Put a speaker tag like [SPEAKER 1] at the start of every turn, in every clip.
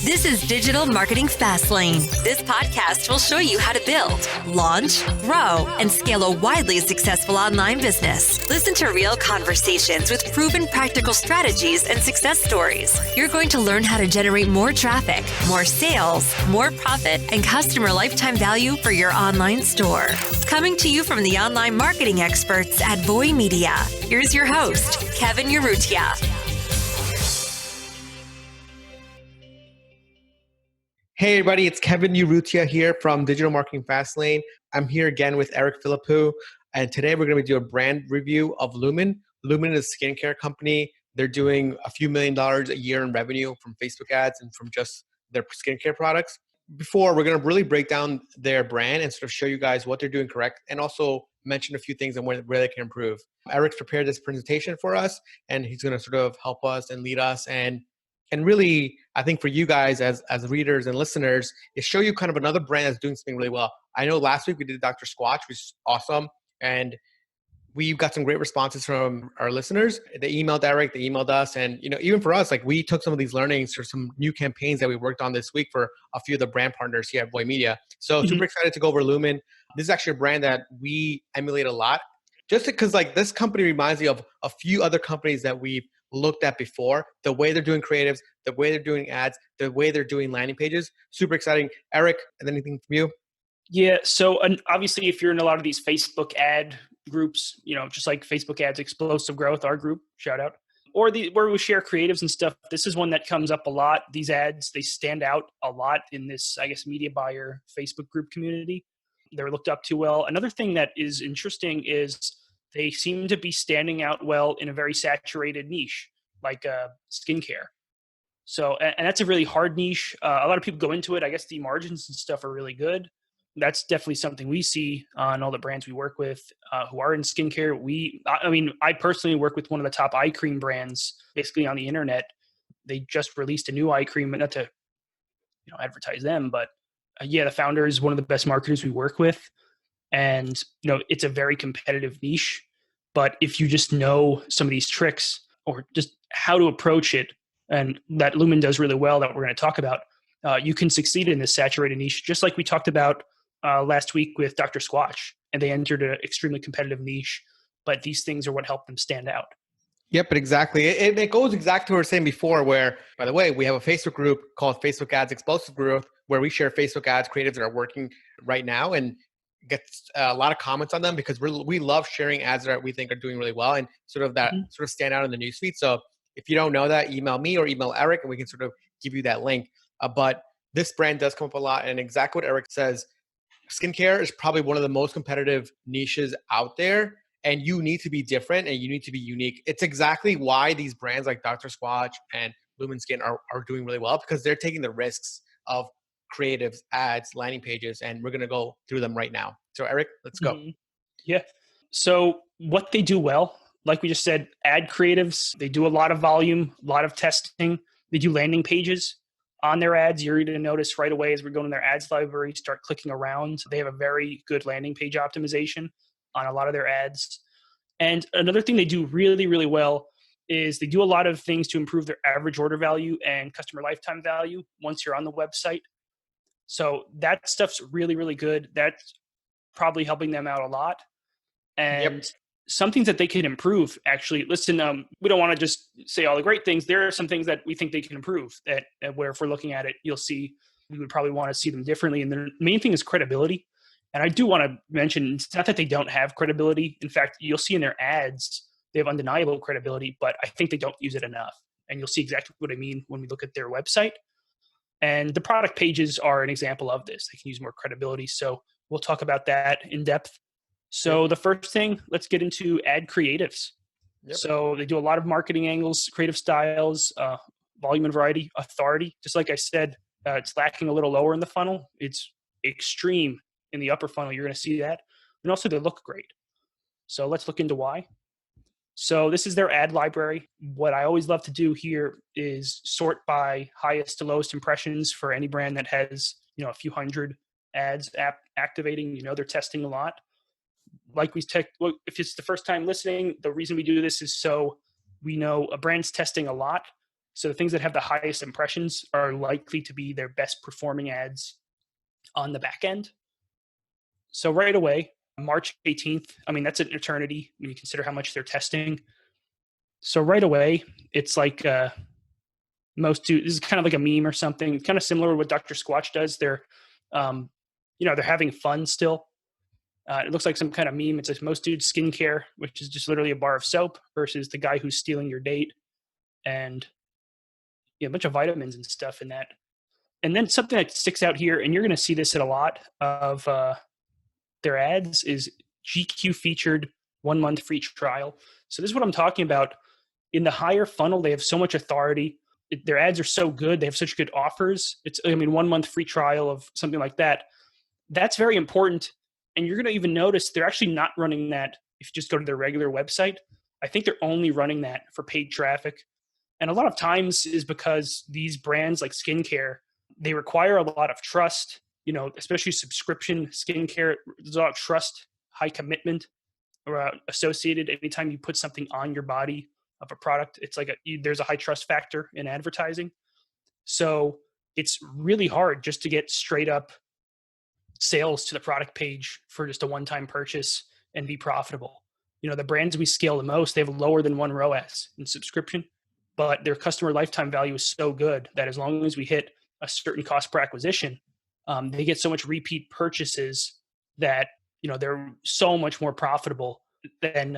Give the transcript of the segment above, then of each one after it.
[SPEAKER 1] This is Digital Marketing Fastlane. This podcast will show you how to build, launch, grow, and scale a widely successful online business. Listen to real conversations with proven practical strategies and success stories. You're going to learn how to generate more traffic, more sales, more profit, and customer lifetime value for your online store. Coming to you from the online marketing experts at Voy Media, here's your host, Kevin Urrutia.
[SPEAKER 2] Hey everybody, it's Kevin Urrutia here from Digital Marketing Fastlane. I'm here again with Eric Philippou, and today we're going to do a brand review of Lumen. Lumen is a skincare company. They're doing a few $1 million a year in revenue from Facebook ads and from just their skincare products. Before, we're going to really break down their brand and sort of show you guys what they're doing correct and also mention a few things and where they can improve. Eric's prepared this presentation for us, and he's going to sort of help us and lead us and really, I think for you guys as readers and listeners, is show you kind of another brand that's doing something really well. I know last week we did Dr. Squatch, which is awesome. And we got some great responses from our listeners. They emailed Eric, they emailed us. And, even for us, like we took some of these learnings for some new campaigns that we worked on this week for a few of the brand partners here at Voy Media. So super excited to go over Lumen. This is actually a brand that we emulate a lot. Just because this company reminds me of a few other companies that we've looked at before, the way they're doing creatives, the way they're doing ads, the way they're doing landing pages. Super exciting. Eric, anything from you?
[SPEAKER 3] Yeah. So obviously if you're in a lot of these Facebook ad groups, just like Facebook ads, explosive growth, our group, shout out, or where we share creatives and stuff. This is one that comes up a lot. These ads, they stand out a lot in this, media buyer Facebook group community. They're looked up to well. Another thing that is interesting is they seem to be standing out well in a very saturated niche, like skincare. So, and that's a really hard niche. A lot of people go into it. I guess the margins and stuff are really good. That's definitely something we see on all the brands we work with who are in skincare. I personally work with one of the top eye cream brands basically on the internet. They just released a new eye cream, not to advertise them, but the founder is one of the best marketers we work with. And, it's a very competitive niche, but if you just know some of these tricks or just how to approach it, and that Lumen does really well that we're going to talk about, you can succeed in this saturated niche, just like we talked about last week with Dr. Squatch, and they entered an extremely competitive niche, but these things are what help them stand out.
[SPEAKER 2] Yep, but exactly. It goes exactly to what we were saying before, where, by the way, we have a Facebook group called Facebook Ads Explosive Growth, where we share Facebook ads creatives that are working right now and get a lot of comments on them because we love sharing ads that we think are doing really well and sort of stand out in the newsfeed. So if you don't know that, email me or email Eric and we can sort of give you that link. But this brand does come up a lot, and exactly what Eric says, skincare is probably one of the most competitive niches out there, and you need to be different and you need to be unique. It's exactly why these brands like Dr. Squatch and Lumen Skin are doing really well, because they're taking the risks of creatives, ads, landing pages, and we're going to go through them right now. So Eric, let's go.
[SPEAKER 3] Yeah. So what they do well, like we just said, ad creatives, they do a lot of volume, a lot of testing. They do landing pages on their ads. You're going to notice right away as we're going in their ads library, start clicking around. They have a very good landing page optimization on a lot of their ads. And another thing they do really, really well is they do a lot of things to improve their average order value and customer lifetime value once you're on the website. So that stuff's really, really good. That's probably helping them out a lot. And some things that they can improve, actually, listen, we don't want to just say all the great things. There are some things that we think they can improve that where if we're looking at it, you'll see we would probably want to see them differently. And the main thing is credibility. And I do want to mention, it's not that they don't have credibility. In fact, you'll see in their ads, they have undeniable credibility, but I think they don't use it enough. And you'll see exactly what I mean when we look at their website. And the product pages are an example of this. They can use more credibility. So we'll talk about that in depth. So the first thing, let's get into ad creatives. So they do a lot of marketing angles, creative styles, volume and variety, authority. Just like I said, it's lacking a little lower in the funnel. It's extreme in the upper funnel. You're going to see that. And also they look great. So let's look into why. So this is their ad library. What I always love to do here is sort by highest to lowest impressions for any brand that has, a few hundred ads activating. They're testing a lot. Like if it's the first time listening, the reason we do this is so we know a brand's testing a lot So the things that have the highest impressions are likely to be their best performing ads on the back end. So right away, March 18th, I mean, that's an eternity when you consider how much they're testing. So right away, it's like this is kind of like a meme or something, kind of similar to what Dr. Squatch does. Um, they're having fun still. It looks like some kind of meme. It says most dudes skincare, which is just literally a bar of soap, versus the guy who's stealing your date, and a bunch of vitamins and stuff in that. And then something that sticks out here, and you're going to see this at a lot of their ads, is GQ featured 1 month free trial. So this is what I'm talking about. In the higher funnel, they have so much authority. Their ads are so good. They have such good offers. 1 month free trial of something like that. That's very important. And you're going to even notice they're actually not running that if you just go to their regular website. I think they're only running that for paid traffic. And a lot of times is because these brands like skincare, they require a lot of trust, especially subscription skincare. There's a lot of trust, high commitment associated. Anytime you put something on your body of a product, it's like there's a high trust factor in advertising. So it's really hard just to get straight up sales to the product page for just a one-time purchase and be profitable. The brands we scale the most, they have lower than 1 ROAS in subscription, but their customer lifetime value is so good that as long as we hit a certain cost per acquisition, they get so much repeat purchases that they're so much more profitable than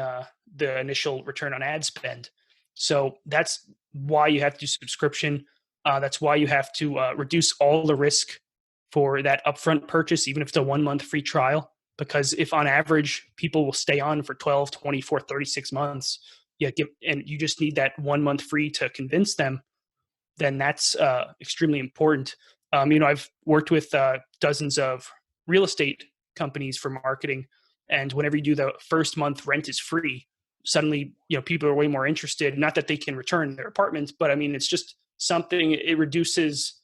[SPEAKER 3] the initial return on ad spend. So that's why you have to do subscription. That's why you have to reduce all the risk for that upfront purchase, even if it's a 1 month free trial. Because if on average people will stay on for 12, 24, 36 months, and you just need that 1 month free to convince them, then that's extremely important. I've worked with dozens of real estate companies for marketing, and whenever you do the first month rent is free, suddenly people are way more interested. Not that they can return their apartments, but it's just something. It reduces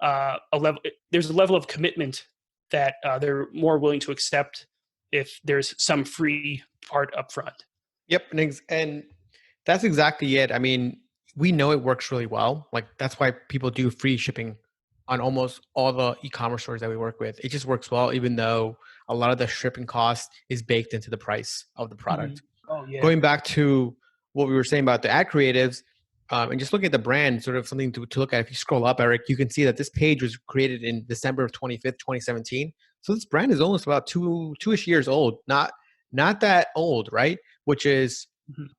[SPEAKER 3] there's a level of commitment that they're more willing to accept if there's some free part up front.
[SPEAKER 2] Yep. And that's exactly it. We know it works really well. Like that's why people do free shipping on almost all the e-commerce stores that we work with. It just works well, even though a lot of the shipping cost is baked into the price of the product.
[SPEAKER 3] Mm-hmm. Oh, yeah.
[SPEAKER 2] Going back to what we were saying about the ad creatives, and just looking at the brand, sort of something to look at. If you scroll up, Eric, you can see that this page was created in December of 25th, 2017. So this brand is almost about two-ish years old. Not that old, right? Which is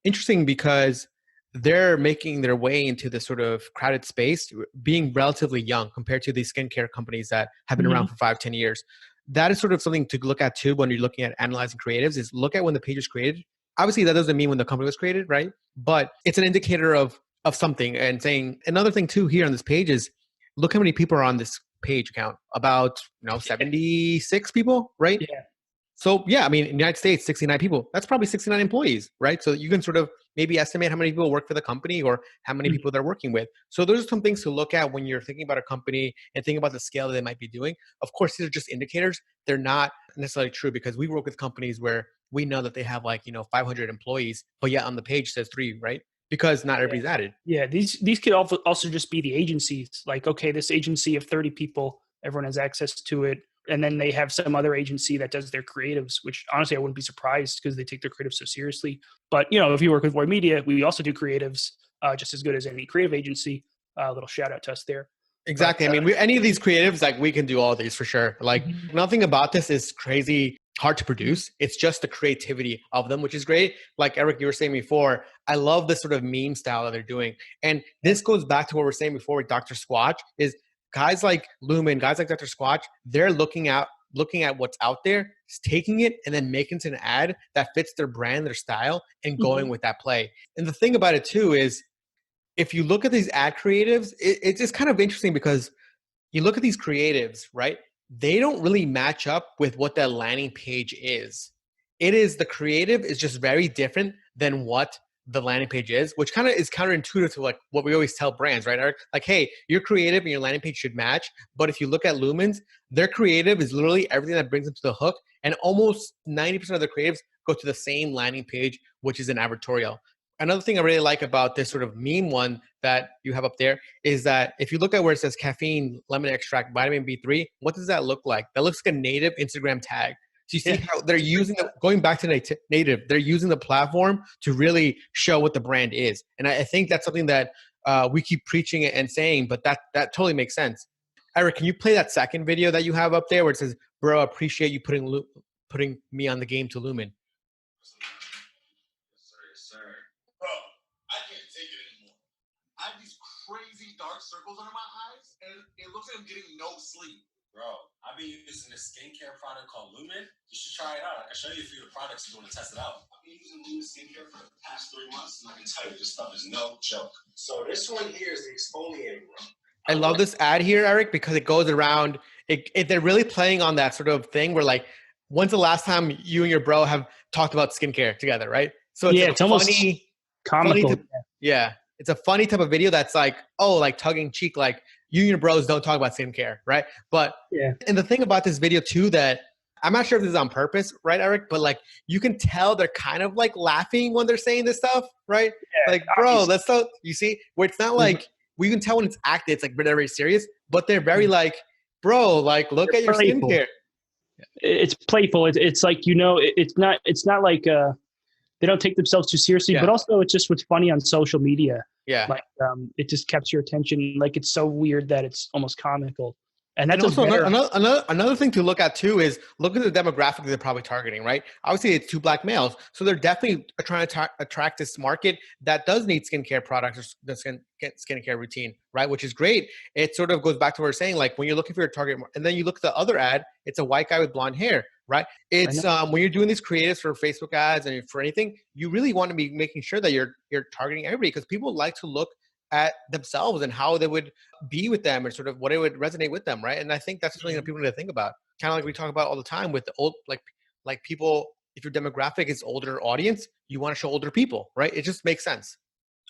[SPEAKER 2] interesting because they're making their way into this sort of crowded space, being relatively young compared to these skincare companies that have been around for 5-10 years. That is sort of something to look at too when you're looking at analyzing creatives, is look at when the page was created. Obviously, that doesn't mean when the company was created, right? But it's an indicator of something. And saying another thing too here on this page is look how many people are on this page account. About 76 people, right?
[SPEAKER 3] Yeah.
[SPEAKER 2] So in the United States, 69 people. That's probably 69 employees, right? So you can sort of maybe estimate how many people work for the company or how many people they're working with. So those are some things to look at when you're thinking about a company and thinking about the scale that they might be doing. Of course, these are just indicators. They're not necessarily true because we work with companies where we know that they have 500 employees, but yet on the page says 3, right? Because not everybody's added.
[SPEAKER 3] Yeah, these could also just be the agencies. Like, okay, this agency of 30 people, everyone has access to it. And then they have some other agency that does their creatives, which honestly I wouldn't be surprised because they take their creatives so seriously. But if you work with Void Media, we also do creatives just as good as any creative agency. A little shout out to us there.
[SPEAKER 2] Exactly. But, any of these creatives, we can do all of these for sure. Nothing about this is crazy hard to produce. It's just the creativity of them, which is great. Like Eric, you were saying before, I love this sort of meme style that they're doing. And this goes back to what we were saying before with Dr. Squatch, is guys like Lumen, guys like Dr. Squatch, they're looking at what's out there, taking it and then making it an ad that fits their brand, their style, and going with that play. And the thing about it too is, if you look at these ad creatives, it's just kind of interesting because you look at these creatives, right? They don't really match up with what that landing page is. The creative is just very different than what the landing page is, which kind of is counterintuitive to what we always tell brands, right, Eric? Hey, you're creative and your landing page should match. But if you look at Lumen's, their creative is literally everything that brings them to the hook. And almost 90% of their creatives go to the same landing page, which is an advertorial. Another thing I really like about this sort of meme one that you have up there is that if you look at where it says caffeine, lemon extract, vitamin B3, what does that look like? That looks like a native Instagram tag. So you see how they're using going back to native, they're using the platform to really show what the brand is. And I think that's something that we keep preaching and saying, but that totally makes sense. Eric, can you play that second video that you have up there where it says, bro, I appreciate you putting me on the game to Lumen?
[SPEAKER 4] Bro, I can't take it anymore. I have these crazy dark circles under my eyes, and it looks like I'm getting no sleep. Bro, I've been using this skincare product called Lumen. You should try it out. I can show you a few of the products if you want to test it out. I've been using Lumen skincare for the past 3 months, and I can tell you this stuff is no joke. So this one here is the exfoliating one.
[SPEAKER 2] I love this ad here, Eric, because it goes around. They're really playing on that sort of thing where, like, when's the last time you and your bro have talked about skincare together, right? So
[SPEAKER 3] it's almost comical.
[SPEAKER 2] It's a funny type of video that's like, oh, like tongue in cheek, like you and your bros don't talk about skincare, right? But and the thing about this video too, that I'm not sure if this is on purpose, right, Eric? But like you can tell they're kind of like laughing when they're saying this stuff, right? Like, bro, that's so you see where it's not like we can tell when it's acted, it's like very, very serious, but they're very like, bro, like look at your skincare.
[SPEAKER 3] It's playful. It's like, it's not like they don't take themselves too seriously, but also it's just what's funny on social media.
[SPEAKER 2] Yeah.
[SPEAKER 3] Like it just captures your attention. Like it's so weird that it's almost comical. And that's
[SPEAKER 2] also another thing to look at too is look at the demographic they're probably targeting, right? Obviously, it's 2 Black males, so they're definitely trying to attract this market that does need skincare products or the skincare routine, right? Which is great. It sort of goes back to what we're saying, like when you're looking for your target, and then you look at the other ad, it's a white guy with blonde hair, right? It's when you're doing these creatives for Facebook ads and for anything, you really want to be making sure that you're targeting everybody because people like to look at themselves and how they would be with them or sort of what it would resonate with them, right? And I think that's something that people need to think about. Kind of like we talk about all the time with the old, like people, if your demographic is older audience, you want to show older people, right? It just makes sense.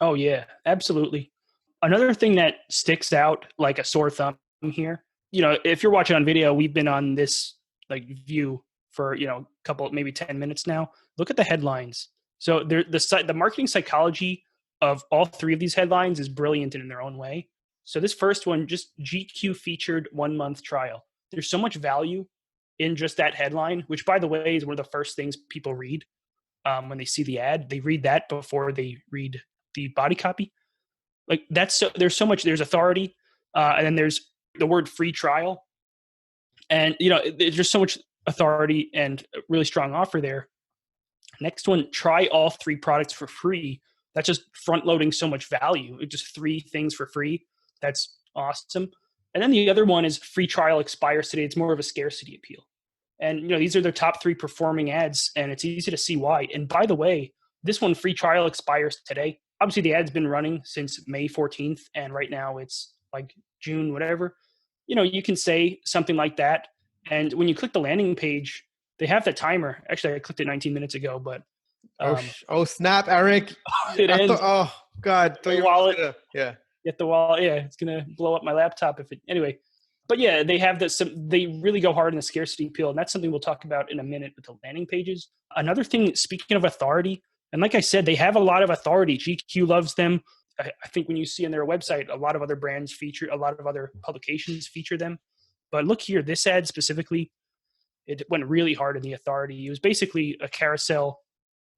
[SPEAKER 3] Oh yeah, absolutely. Another thing that sticks out like a sore thumb here, if you're watching on video, we've been on this like view for, a couple, maybe 10 minutes now. Look at the headlines. So the marketing psychology of all 3 of these headlines is brilliant in their own way. So this first one, just GQ featured 1-month trial. There's so much value in just that headline, which by the way is one of the first things people read when they see the ad. They read that before they read the body copy. Like there's so much, there's authority, and then there's the word free trial. And there's just so much authority and a really strong offer there. Next one, try all 3 products for free. That's just front loading so much value. It's just 3 things for free. That's awesome. And then the other one is free trial expires today. It's more of a scarcity appeal. And these are their top 3 performing ads, and it's easy to see why. And by the way, this one, free trial expires today. Obviously, the ad's been running since May 14th, and right now it's like June, whatever. You can say something like that. And when you click the landing page, they have the timer. Actually, I clicked it 19 minutes ago, but
[SPEAKER 2] oh snap, Eric!
[SPEAKER 3] It ends.
[SPEAKER 2] Oh God!
[SPEAKER 3] Throw your wallet.
[SPEAKER 2] Get
[SPEAKER 3] the wallet. Yeah, it's gonna blow up my laptop anyway. But yeah, they have this. They really go hard in the scarcity appeal, and that's something we'll talk about in a minute with the landing pages. Another thing, speaking of authority, and like I said, they have a lot of authority. GQ loves them. I think when you see on their website, a lot of other brands feature, a lot of other publications feature them. But look here, this ad specifically, it went really hard in the authority. It was basically a carousel,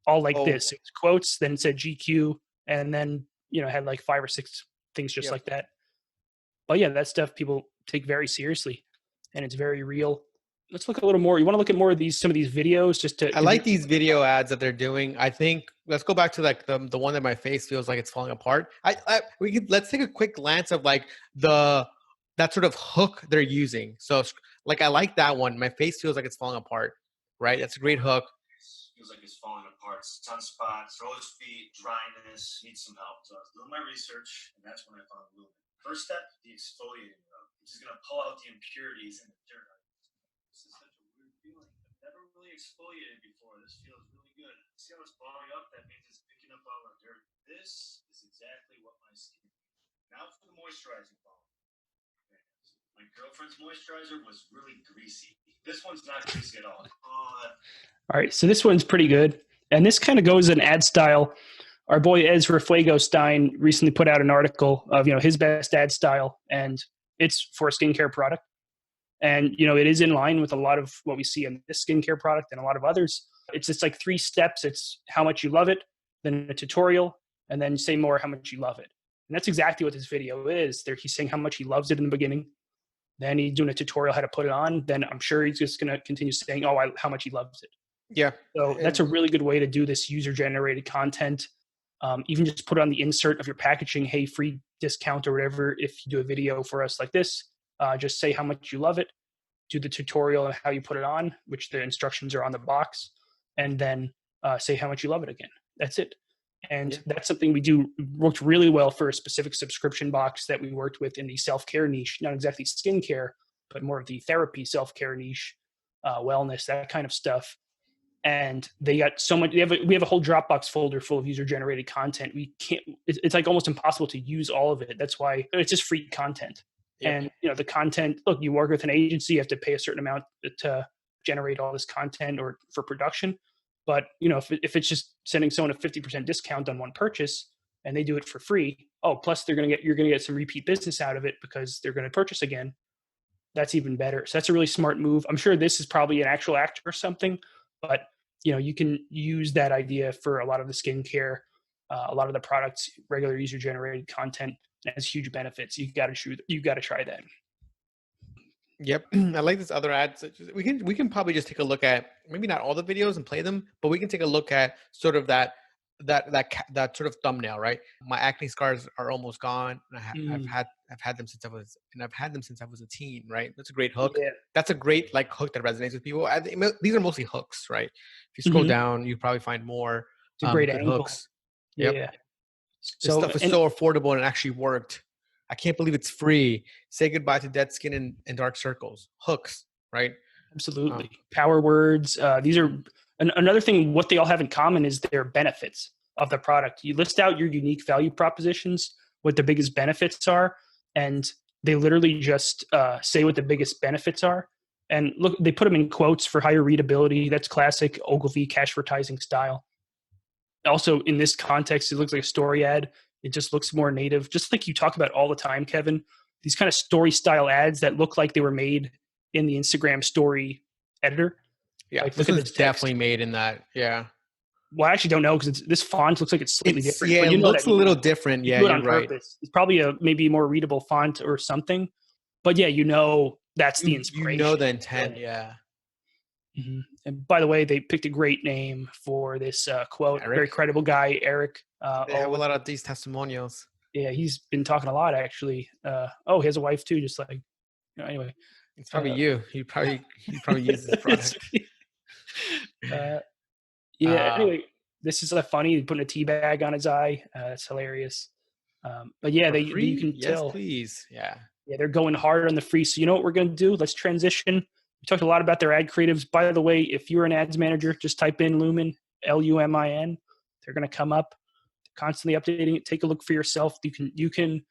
[SPEAKER 3] all like this. It was quotes, then it said GQ, and then had like 5 or 6 things just like that. But yeah, that stuff people take very seriously, and it's very real. Let's look a little more. You want to look at more of some of these videos just to.
[SPEAKER 2] I like these video ads that they're doing. I think let's go back to like the one that my face feels like it's falling apart. Let's take a quick glance of like that sort of hook they're using. So like I like that one. My face feels like it's falling apart. Right, that's a great hook.
[SPEAKER 4] Feels like it's falling apart. Sunspots, rose feet, dryness, needs some help. So I was doing my research, and that's when I found Lumen. First step, the exfoliating rub, which is going to pull out the impurities in the dirt. This is such a weird feeling. I've never really exfoliated before. This feels really good. See how it's blowing up? That means it's picking up all the dirt. This is exactly what my skin needs. Now for the moisturizing foam. My girlfriend's moisturizer was really greasy. This one's not greasy at all.
[SPEAKER 3] All right, so this one's pretty good. And this kind of goes in ad style our boy Ezra Fuego Stein recently put out an article of, his best ad style, and it's for a skincare product. And, it is in line with a lot of what we see in this skincare product and a lot of others. It's just like 3 steps. It's how much you love it, then a tutorial, and then say more how much you love it. And that's exactly what this video is. There, he's saying how much he loves it in the beginning. Then he's doing a tutorial how to put it on. Then I'm sure he's just going to continue saying, how much he loves it.
[SPEAKER 2] Yeah.
[SPEAKER 3] So that's a really good way to do this user-generated content. Even just put on the insert of your packaging, hey, free discount or whatever. If you do a video for us like this, just say how much you love it, do the tutorial on how you put it on, which the instructions are on the box, and then say how much you love it again. That's it. And that's something worked really well for a specific subscription box that we worked with in the self-care niche, not exactly skincare, but more of the therapy self-care niche, wellness, that kind of stuff. And they got so much, we have a whole Dropbox folder full of user-generated content. It's like almost impossible to use all of it. That's why it's just free content. Yep. And, the content, look, you work with an agency, you have to pay a certain amount to generate all this content or for production. But, if it's just sending someone a 50% discount on one purchase and they do it for free, plus you're going to get some repeat business out of it because they're going to purchase again. That's even better. So that's a really smart move. I'm sure this is probably an actual actor or something, but you can use that idea for a lot of the skincare, a lot of the products, regular user generated content. It has huge benefits. You got to try that.
[SPEAKER 2] Yep. I like this other ad. We can probably just take a look at maybe not all the videos and play them, but we can take a look at sort of that sort of thumbnail, right? My acne scars are almost gone. And I've had them since I was a teen, right? That's a great hook.
[SPEAKER 3] Yeah.
[SPEAKER 2] That's a great hook that resonates with people. These are mostly hooks, right? If you scroll down, you probably find more
[SPEAKER 3] it's a great
[SPEAKER 2] good
[SPEAKER 3] angle.
[SPEAKER 2] hooks. Yep.
[SPEAKER 3] Yeah.
[SPEAKER 2] This stuff is so affordable and it actually worked. I can't believe it's free. Say goodbye to dead skin and dark circles. Hooks, right?
[SPEAKER 3] Absolutely. Power words. These are another thing. What they all have in common is their benefits of the product. You list out your unique value propositions, what the biggest benefits are, and they literally just say what the biggest benefits are. And look, they put them in quotes for higher readability. That's classic Ogilvy cash advertising style. Also, in this context, it looks like a story ad. It just looks more native, just like you talk about all the time, Kevin. These kind of story style ads that look like they were made in the Instagram story editor.
[SPEAKER 2] Yeah, this is definitely made in that. Yeah.
[SPEAKER 3] Well, I actually don't know because this font looks like it's slightly different.
[SPEAKER 2] Yeah, it looks a little different. Yeah, you're right.
[SPEAKER 3] It's probably maybe more readable font or something. But yeah, that's the inspiration.
[SPEAKER 2] You know the intent, yeah.
[SPEAKER 3] Mm-hmm. And by the way, they picked a great name for this quote. Eric. Very credible guy, Eric.
[SPEAKER 2] They have a lot of these testimonials.
[SPEAKER 3] Yeah, he's been talking a lot actually. He has a wife too. Just like, anyway,
[SPEAKER 2] it's probably you. He probably uses this product.
[SPEAKER 3] Anyway, this is funny. Putting a tea bag on his eye. That's hilarious. But yeah, you can tell.
[SPEAKER 2] Yes, please. Yeah,
[SPEAKER 3] they're going hard on the free. So you know what we're going to do? Let's transition. We talked a lot about their ad creatives. By the way, if you're an ads manager, just type in Lumin, Lumin. They're going to come up. They're constantly updating it. Take a look for yourself. You can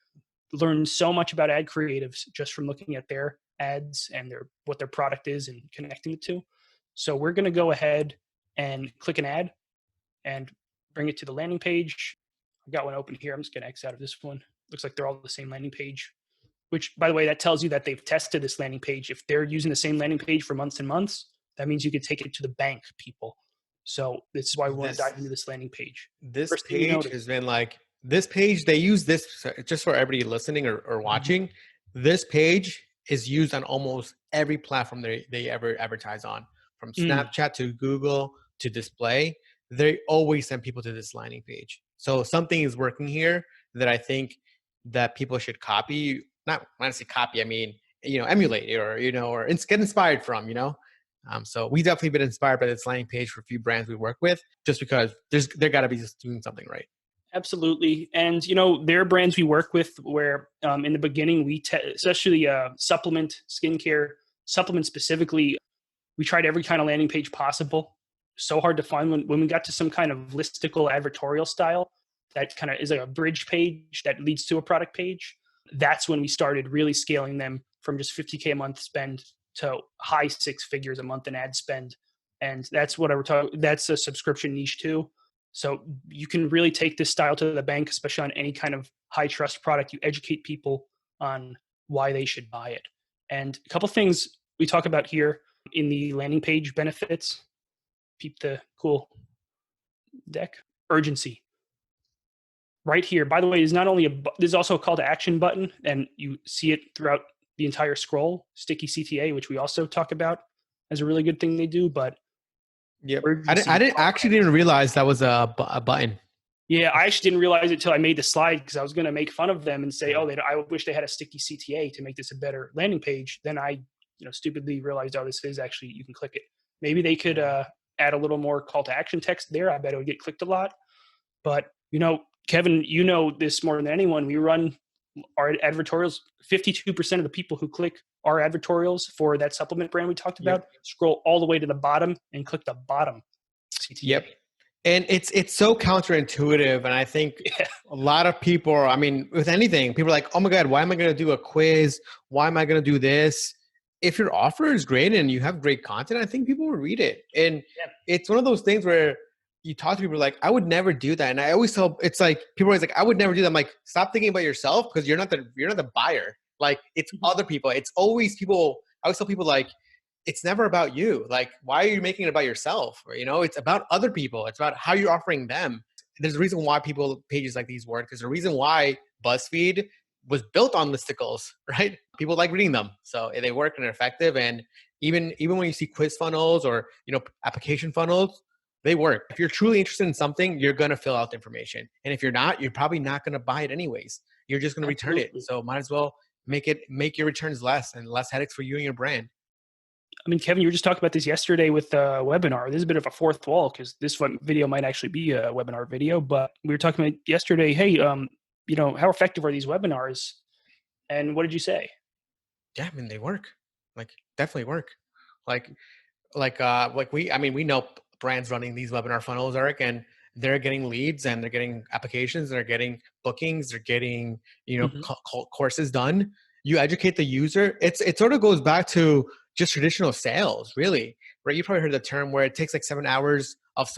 [SPEAKER 3] learn so much about ad creatives just from looking at their ads and what their product is and connecting it to. So we're going to go ahead and click an ad and bring it to the landing page. I've got one open here. I'm just going to X out of this one. Looks like they're all the same landing page, which, by the way, that tells you that they've tested this landing page. If they're using the same landing page for months and months, that means you could take it to the bank, people. So this is why we want to dive into this landing page.
[SPEAKER 2] This page has been this page, they use this, just for everybody listening or watching, this page is used on almost every platform they ever advertise on. From Snapchat to Google to display, they always send people to this landing page. So something is working here that I think that people should copy. Not when I say copy, I mean, emulate or get inspired from, So we definitely been inspired by this landing page for a few brands we work with, just because they're got to be just doing something right.
[SPEAKER 3] Absolutely. And, there are brands we work with where in the beginning, especially skincare, supplement specifically, we tried every kind of landing page possible. So hard to find when we got to some kind of listicle advertorial style that kind of is like a bridge page that leads to a product page. That's when we started really scaling them from just $50K a month spend to high 6 figures a month in ad spend. And that's what that's a subscription niche too. So you can really take this style to the bank, especially on any kind of high trust product. You educate people on why they should buy it. And a couple things we talk about here in the landing page benefits. Peep the cool deck. Urgency. Right here, by the way, is not only there's also a call to action button, and you see it throughout the entire scroll. Sticky CTA, which we also talk about as a really good thing they do, but
[SPEAKER 2] yep. I didn't actually didn't realize that was a button.
[SPEAKER 3] Yeah, I actually didn't realize it until I made the slide, because I was going to make fun of them and say, "Oh, I wish they had a sticky CTA to make this a better landing page." Then I, stupidly realized, oh, this is actually, you can click it. Maybe they could add a little more call to action text there. I bet it would get clicked a lot. But Kevin, you know this more than anyone. We run our advertorials. 52% of the people who click our advertorials for that supplement brand we talked about scroll all the way to the bottom and click the bottom CTA.
[SPEAKER 2] Yep. And it's so counterintuitive. And I think a lot of people are, with anything, people are like, oh my God, why am I going to do a quiz? Why am I going to do this? If your offer is great and you have great content, I think people will read it. And it's one of those things where you talk to people like, I would never do that. And I always tell, it's like, people are always like, I would never do that. I'm like, stop thinking about yourself, because you're not the buyer. Like, it's other people. It's always people. I always tell people, like, it's never about you. Like, why are you making it about yourself? Or, it's about other people. It's about how you're offering them. There's a reason why pages like these work. There's a reason why BuzzFeed was built on listicles, right? People like reading them. So they work and they're effective. And even when you see quiz funnels or, application funnels, they work. If you're truly interested in something, you're going to fill out the information. And if you're not, you're probably not going to buy it anyways. You're just going to return it. So might as well make your returns less and less headaches for you and your brand.
[SPEAKER 3] Kevin, you were just talking about this yesterday with the webinar. This is a bit of a fourth wall, because this video might actually be a webinar video, but we were talking about yesterday, hey, how effective are these webinars? And what did you say?
[SPEAKER 2] Yeah, they work. Like, definitely work. We know brands running these webinar funnels, Eric, and they're getting leads and they're getting applications, they're getting bookings, they're getting, courses done. You educate the user. It sort of goes back to just traditional sales, really, right? You probably heard the term where it takes like 7 hours of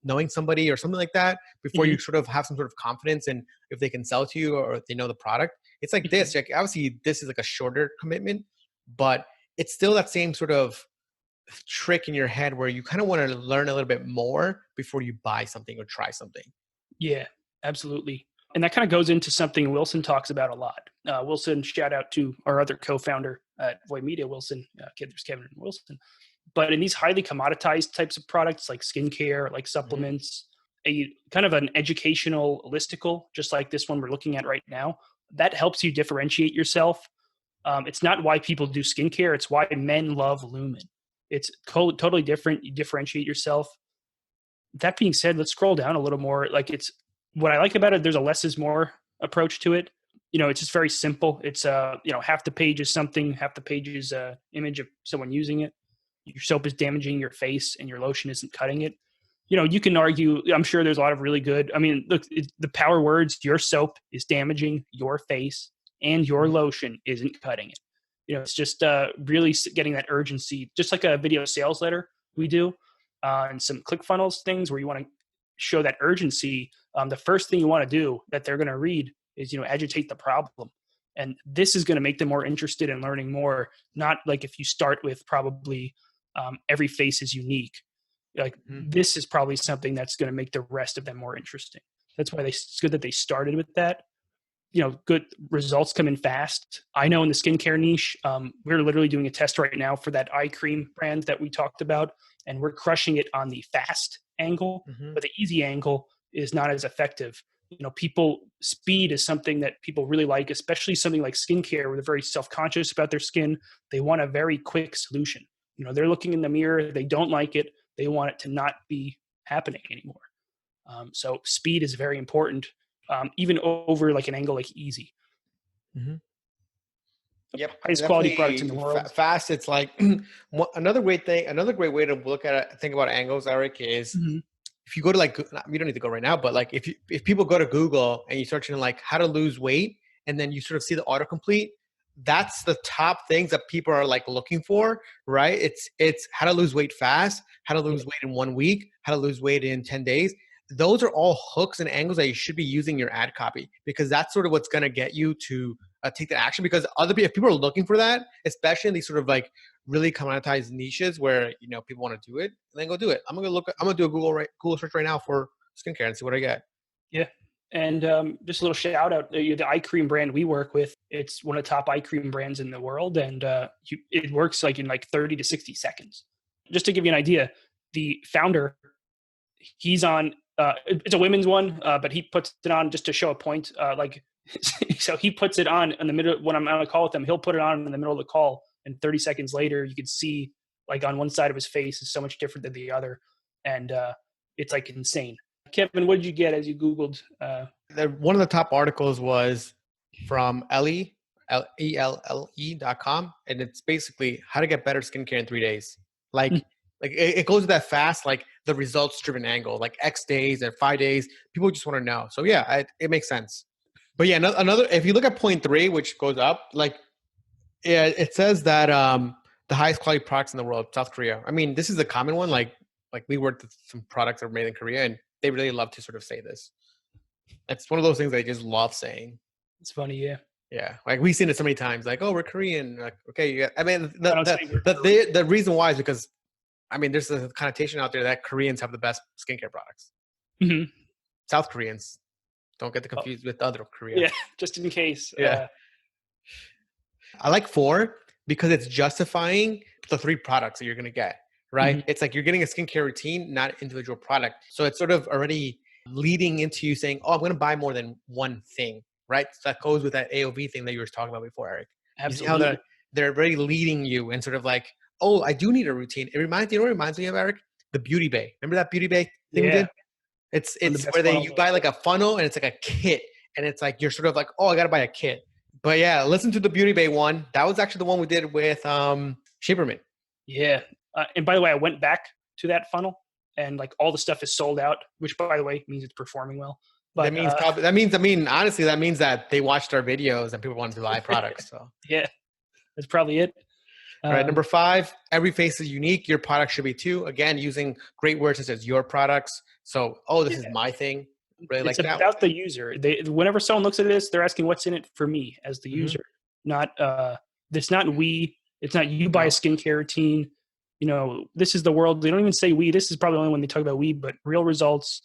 [SPEAKER 2] knowing somebody or something like that before you sort of have some sort of confidence in if they can sell to you or if they know the product. It's like this. Like, obviously, this is like a shorter commitment, but it's still that same sort of trick in your head where you kind of want to learn a little bit more before you buy something or try something.
[SPEAKER 3] Yeah, absolutely. And that kind of goes into something Wilson talks about a lot. Wilson, shout out to our other co-founder at Void Media, Wilson. There's Kevin and Wilson. But in these highly commoditized types of products like skincare, like supplements, a kind of an educational listicle, just like this one we're looking at right now, that helps you differentiate yourself. It's not why people do skincare. It's why men love Lumen. It's totally different. You differentiate yourself. That being said, let's scroll down a little more. What I like about it, there's a less is more approach to it. It's just very simple. It's half the page is something, half the page is a image of someone using it. Your soap is damaging your face and your lotion isn't cutting it. You can argue, I'm sure there's a lot of really good, look, the power words, your soap is damaging your face and your lotion isn't cutting it. It's just really getting that urgency, just like a video sales letter we do, and some ClickFunnels things where you want to show that urgency. The first thing you want to do that they're going to read is, agitate the problem. And this is going to make them more interested in learning more. Not like if you start with probably every face is unique. This is probably something that's going to make the rest of them more interesting. That's why it's good that they started with that. Good results come in fast. I know in the skincare niche, we're literally doing a test right now for that eye cream brand that we talked about, and we're crushing it on the fast angle, but the easy angle is not as effective. Speed is something that people really like, especially something like skincare where they're very self-conscious about their skin. They want a very quick solution. They're looking in the mirror, they don't like it, they want it to not be happening anymore. So speed is very important. Even over like an angle like easy.
[SPEAKER 2] Yep.
[SPEAKER 3] Highest quality products in the world.
[SPEAKER 2] Fast. It's like another great way to look at it, think about angles, Eric, is if you go to we don't need to go right now, but if people go to Google and you search in how to lose weight, and then you sort of see the autocomplete, that's the top things that people are looking for, right? It's how to lose weight fast, how to lose weight in 1 week, how to lose weight in 10 days. those are all hooks and angles that you should be using in your ad copy, because that's sort of what's going to get you to take the action. Because if people are looking for that, especially in these sort of like really commoditized niches where, you know, people want to do it, then go do it. I'm going to do a Google search right now for skincare and see what I get.
[SPEAKER 3] Yeah. And just a little shout out, the eye cream brand we work with, it's one of the top eye cream brands in the world. And it works like in like 30 to 60 seconds. Just to give you an idea, the founder, he's on, it's a women's one, but he puts it on just to show a point. So he puts it on in the middle, when I'm on a call with him, he'll put it on in the middle of the call. And 30 seconds later, you could see like on one side of his face is so much different than the other. And it's like insane. Kevin, what did you get as you Googled?
[SPEAKER 2] One of the top articles was from ELLE.com, and it's basically how to get better skincare in 3 days. Like it goes with that fast, like the results driven angle, like X days and 5 days. People just want to know. So yeah, it makes sense. But yeah, another, if you look at point 3, which goes up, like, yeah, it says that the highest quality products in the world, South Korea. I mean, this is a common one. Like we worked with some products that were made in Korea, and they really love to sort of say this. It's one of those things they just love saying.
[SPEAKER 3] It's funny, yeah.
[SPEAKER 2] Yeah, like we've seen it so many times. Like, oh, we're Korean. Like, okay, yeah. I mean, the reason why is because, I mean, there's a connotation out there that Koreans have the best skincare products.
[SPEAKER 3] Mm-hmm.
[SPEAKER 2] South Koreans, don't get confused with other Koreans.
[SPEAKER 3] Yeah, just in case.
[SPEAKER 2] Yeah. I like 4 because it's justifying the 3 products that you're going to get, right? Mm-hmm. It's like you're getting a skincare routine, not an individual product. So it's sort of already leading into you saying, oh, I'm going to buy more than one thing, right? So that goes with that AOV thing that you were talking about before, Eric.
[SPEAKER 3] Absolutely.
[SPEAKER 2] You see how they're already leading you and sort of like, oh, I do need a routine. You know what it reminds me of, Eric? The Beauty Bay. Remember that Beauty Bay thing we did? It's where you buy like a funnel and it's like a kit. And it's like, you're sort of like, oh, I got to buy a kit. But yeah, listen to the Beauty Bay one. That was actually the one we did with Shaperman.
[SPEAKER 3] Yeah. And by the way, I went back to that funnel and like all the stuff is sold out, which by the way means it's performing well. But
[SPEAKER 2] that means honestly, that means that they watched our videos and people wanted to buy products. So
[SPEAKER 3] yeah, that's probably it.
[SPEAKER 2] All right, number 5, every face is unique. Your product should be too. Again, using great words such as your products. So, this is my thing. Really
[SPEAKER 3] it's
[SPEAKER 2] like that.
[SPEAKER 3] About the user. Whenever someone looks at this, they're asking what's in it for me as the user. Not it's not we. It's not you buy a skincare routine. You know, this is the world. They don't even say we. This is probably the only when they talk about we, but real results.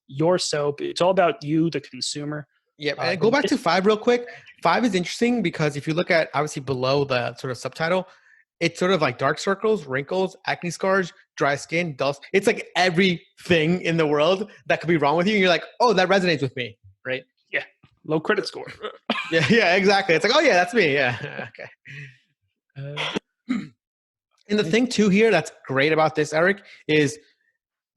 [SPEAKER 3] Your soap. It's all about you, the consumer.
[SPEAKER 2] Yeah, and go back to 5 real quick. 5 is interesting because if you look at obviously below the sort of subtitle, it's sort of like dark circles, wrinkles, acne scars, dry skin, dust. It's like everything in the world that could be wrong with you. And you're like, oh, that resonates with me, right?
[SPEAKER 3] Yeah. Low credit score.
[SPEAKER 2] yeah, exactly. It's like, oh, yeah, that's me. Yeah. Okay. And the thing, too, here that's great about this, Eric, is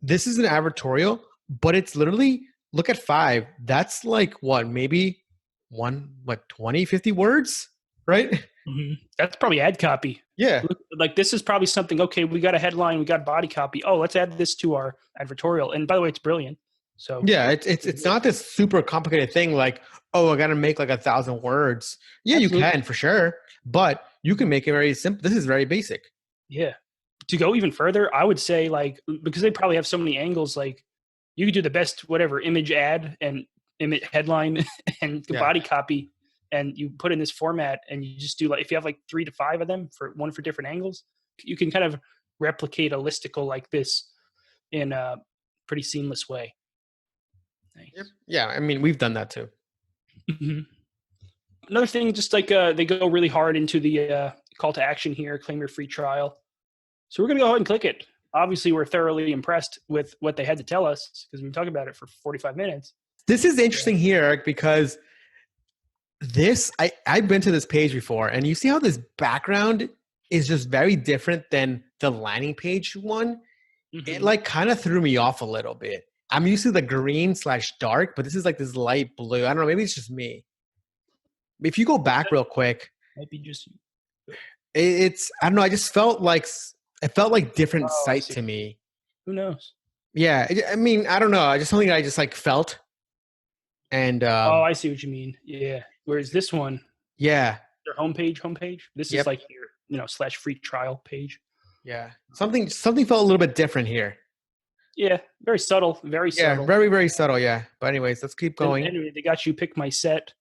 [SPEAKER 2] this is an advertorial, but it's literally, look at 5. That's like what, maybe 20, 50 words, right?
[SPEAKER 3] Mm-hmm. That's probably ad copy.
[SPEAKER 2] Yeah.
[SPEAKER 3] Like this is probably something, okay, we got a headline, we got body copy. Oh, let's add this to our advertorial. And by the way, it's brilliant. So
[SPEAKER 2] yeah, it's not this super complicated thing like, oh, I got to make like 1,000 words. Yeah, absolutely. You can for sure, but you can make it very simple. This is very basic.
[SPEAKER 3] Yeah. To go even further, I would say like, because they probably have so many angles, like you could do the best, whatever, image ad and image headline and the body copy. And you put in this format and you just do like, if you have like 3 to 5 of them for different angles, you can kind of replicate a listicle like this in a pretty seamless way. Nice.
[SPEAKER 2] Yep. Yeah. I mean, we've done that too.
[SPEAKER 3] Mm-hmm. Another thing, just like they go really hard into the call to action here, claim your free trial. So we're going to go ahead and click it. Obviously, we're thoroughly impressed with what they had to tell us because we talked about it for 45 minutes.
[SPEAKER 2] This is interesting here, Eric, because I've been to this page before, and you see how this background is just very different than the landing page one. Mm-hmm. It like kind of threw me off a little bit. I'm used to the green/dark, but this is like this light blue. I don't know. Maybe it's just me. If you go back real quick,
[SPEAKER 3] might be just
[SPEAKER 2] it's I don't know. I just felt like it felt like different site to me.
[SPEAKER 3] Who knows?
[SPEAKER 2] Yeah, I mean, I don't know. I just something I just like felt. And
[SPEAKER 3] I see what you mean. Yeah. Whereas this one,
[SPEAKER 2] their
[SPEAKER 3] homepage. This is like your, /free trial page.
[SPEAKER 2] Yeah. Something felt a little bit different here.
[SPEAKER 3] Yeah, very subtle, very
[SPEAKER 2] Yeah,
[SPEAKER 3] subtle.
[SPEAKER 2] very, very subtle. Yeah. But anyways, let's keep
[SPEAKER 3] And
[SPEAKER 2] going.
[SPEAKER 3] anyway, they got you pick my set.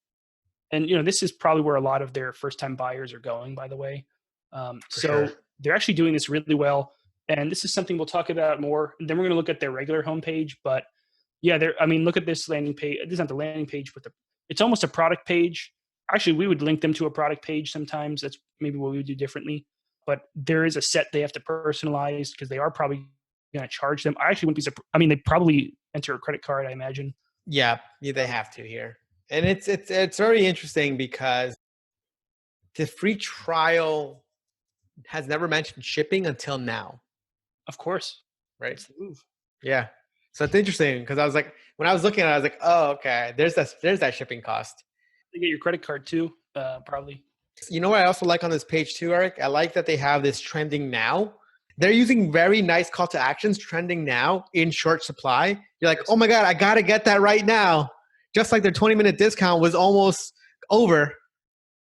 [SPEAKER 3] And, this is probably where a lot of their first time buyers are going, by the way.
[SPEAKER 2] For
[SPEAKER 3] So
[SPEAKER 2] sure.
[SPEAKER 3] they're actually doing this really well. And this is something we'll talk about more. And then we're going to look at their regular homepage. But yeah, look at this landing page. This is not the landing page, but it's almost a product page. Actually, we would link them to a product page sometimes. That's maybe what we would do differently. But there is a set they have to personalize because they are probably going to charge them. I actually wouldn't be surprised. I mean, they probably enter a credit card, I imagine.
[SPEAKER 2] Yeah, they have to here. And it's very interesting because the free trial has never mentioned shipping until now,
[SPEAKER 3] Of course.
[SPEAKER 2] right?
[SPEAKER 3] That's the move.
[SPEAKER 2] Yeah. So it's interesting because I was like, when I was looking at it, I was like, oh, okay, there's that shipping cost.
[SPEAKER 3] They get your credit card too, probably.
[SPEAKER 2] You know what I also like on this page too, Eric? I like that they have this trending now. They're using very nice call to actions, trending now in short supply. You're like, oh my God, I got to get that right now. Just like their 20-minute discount was almost over.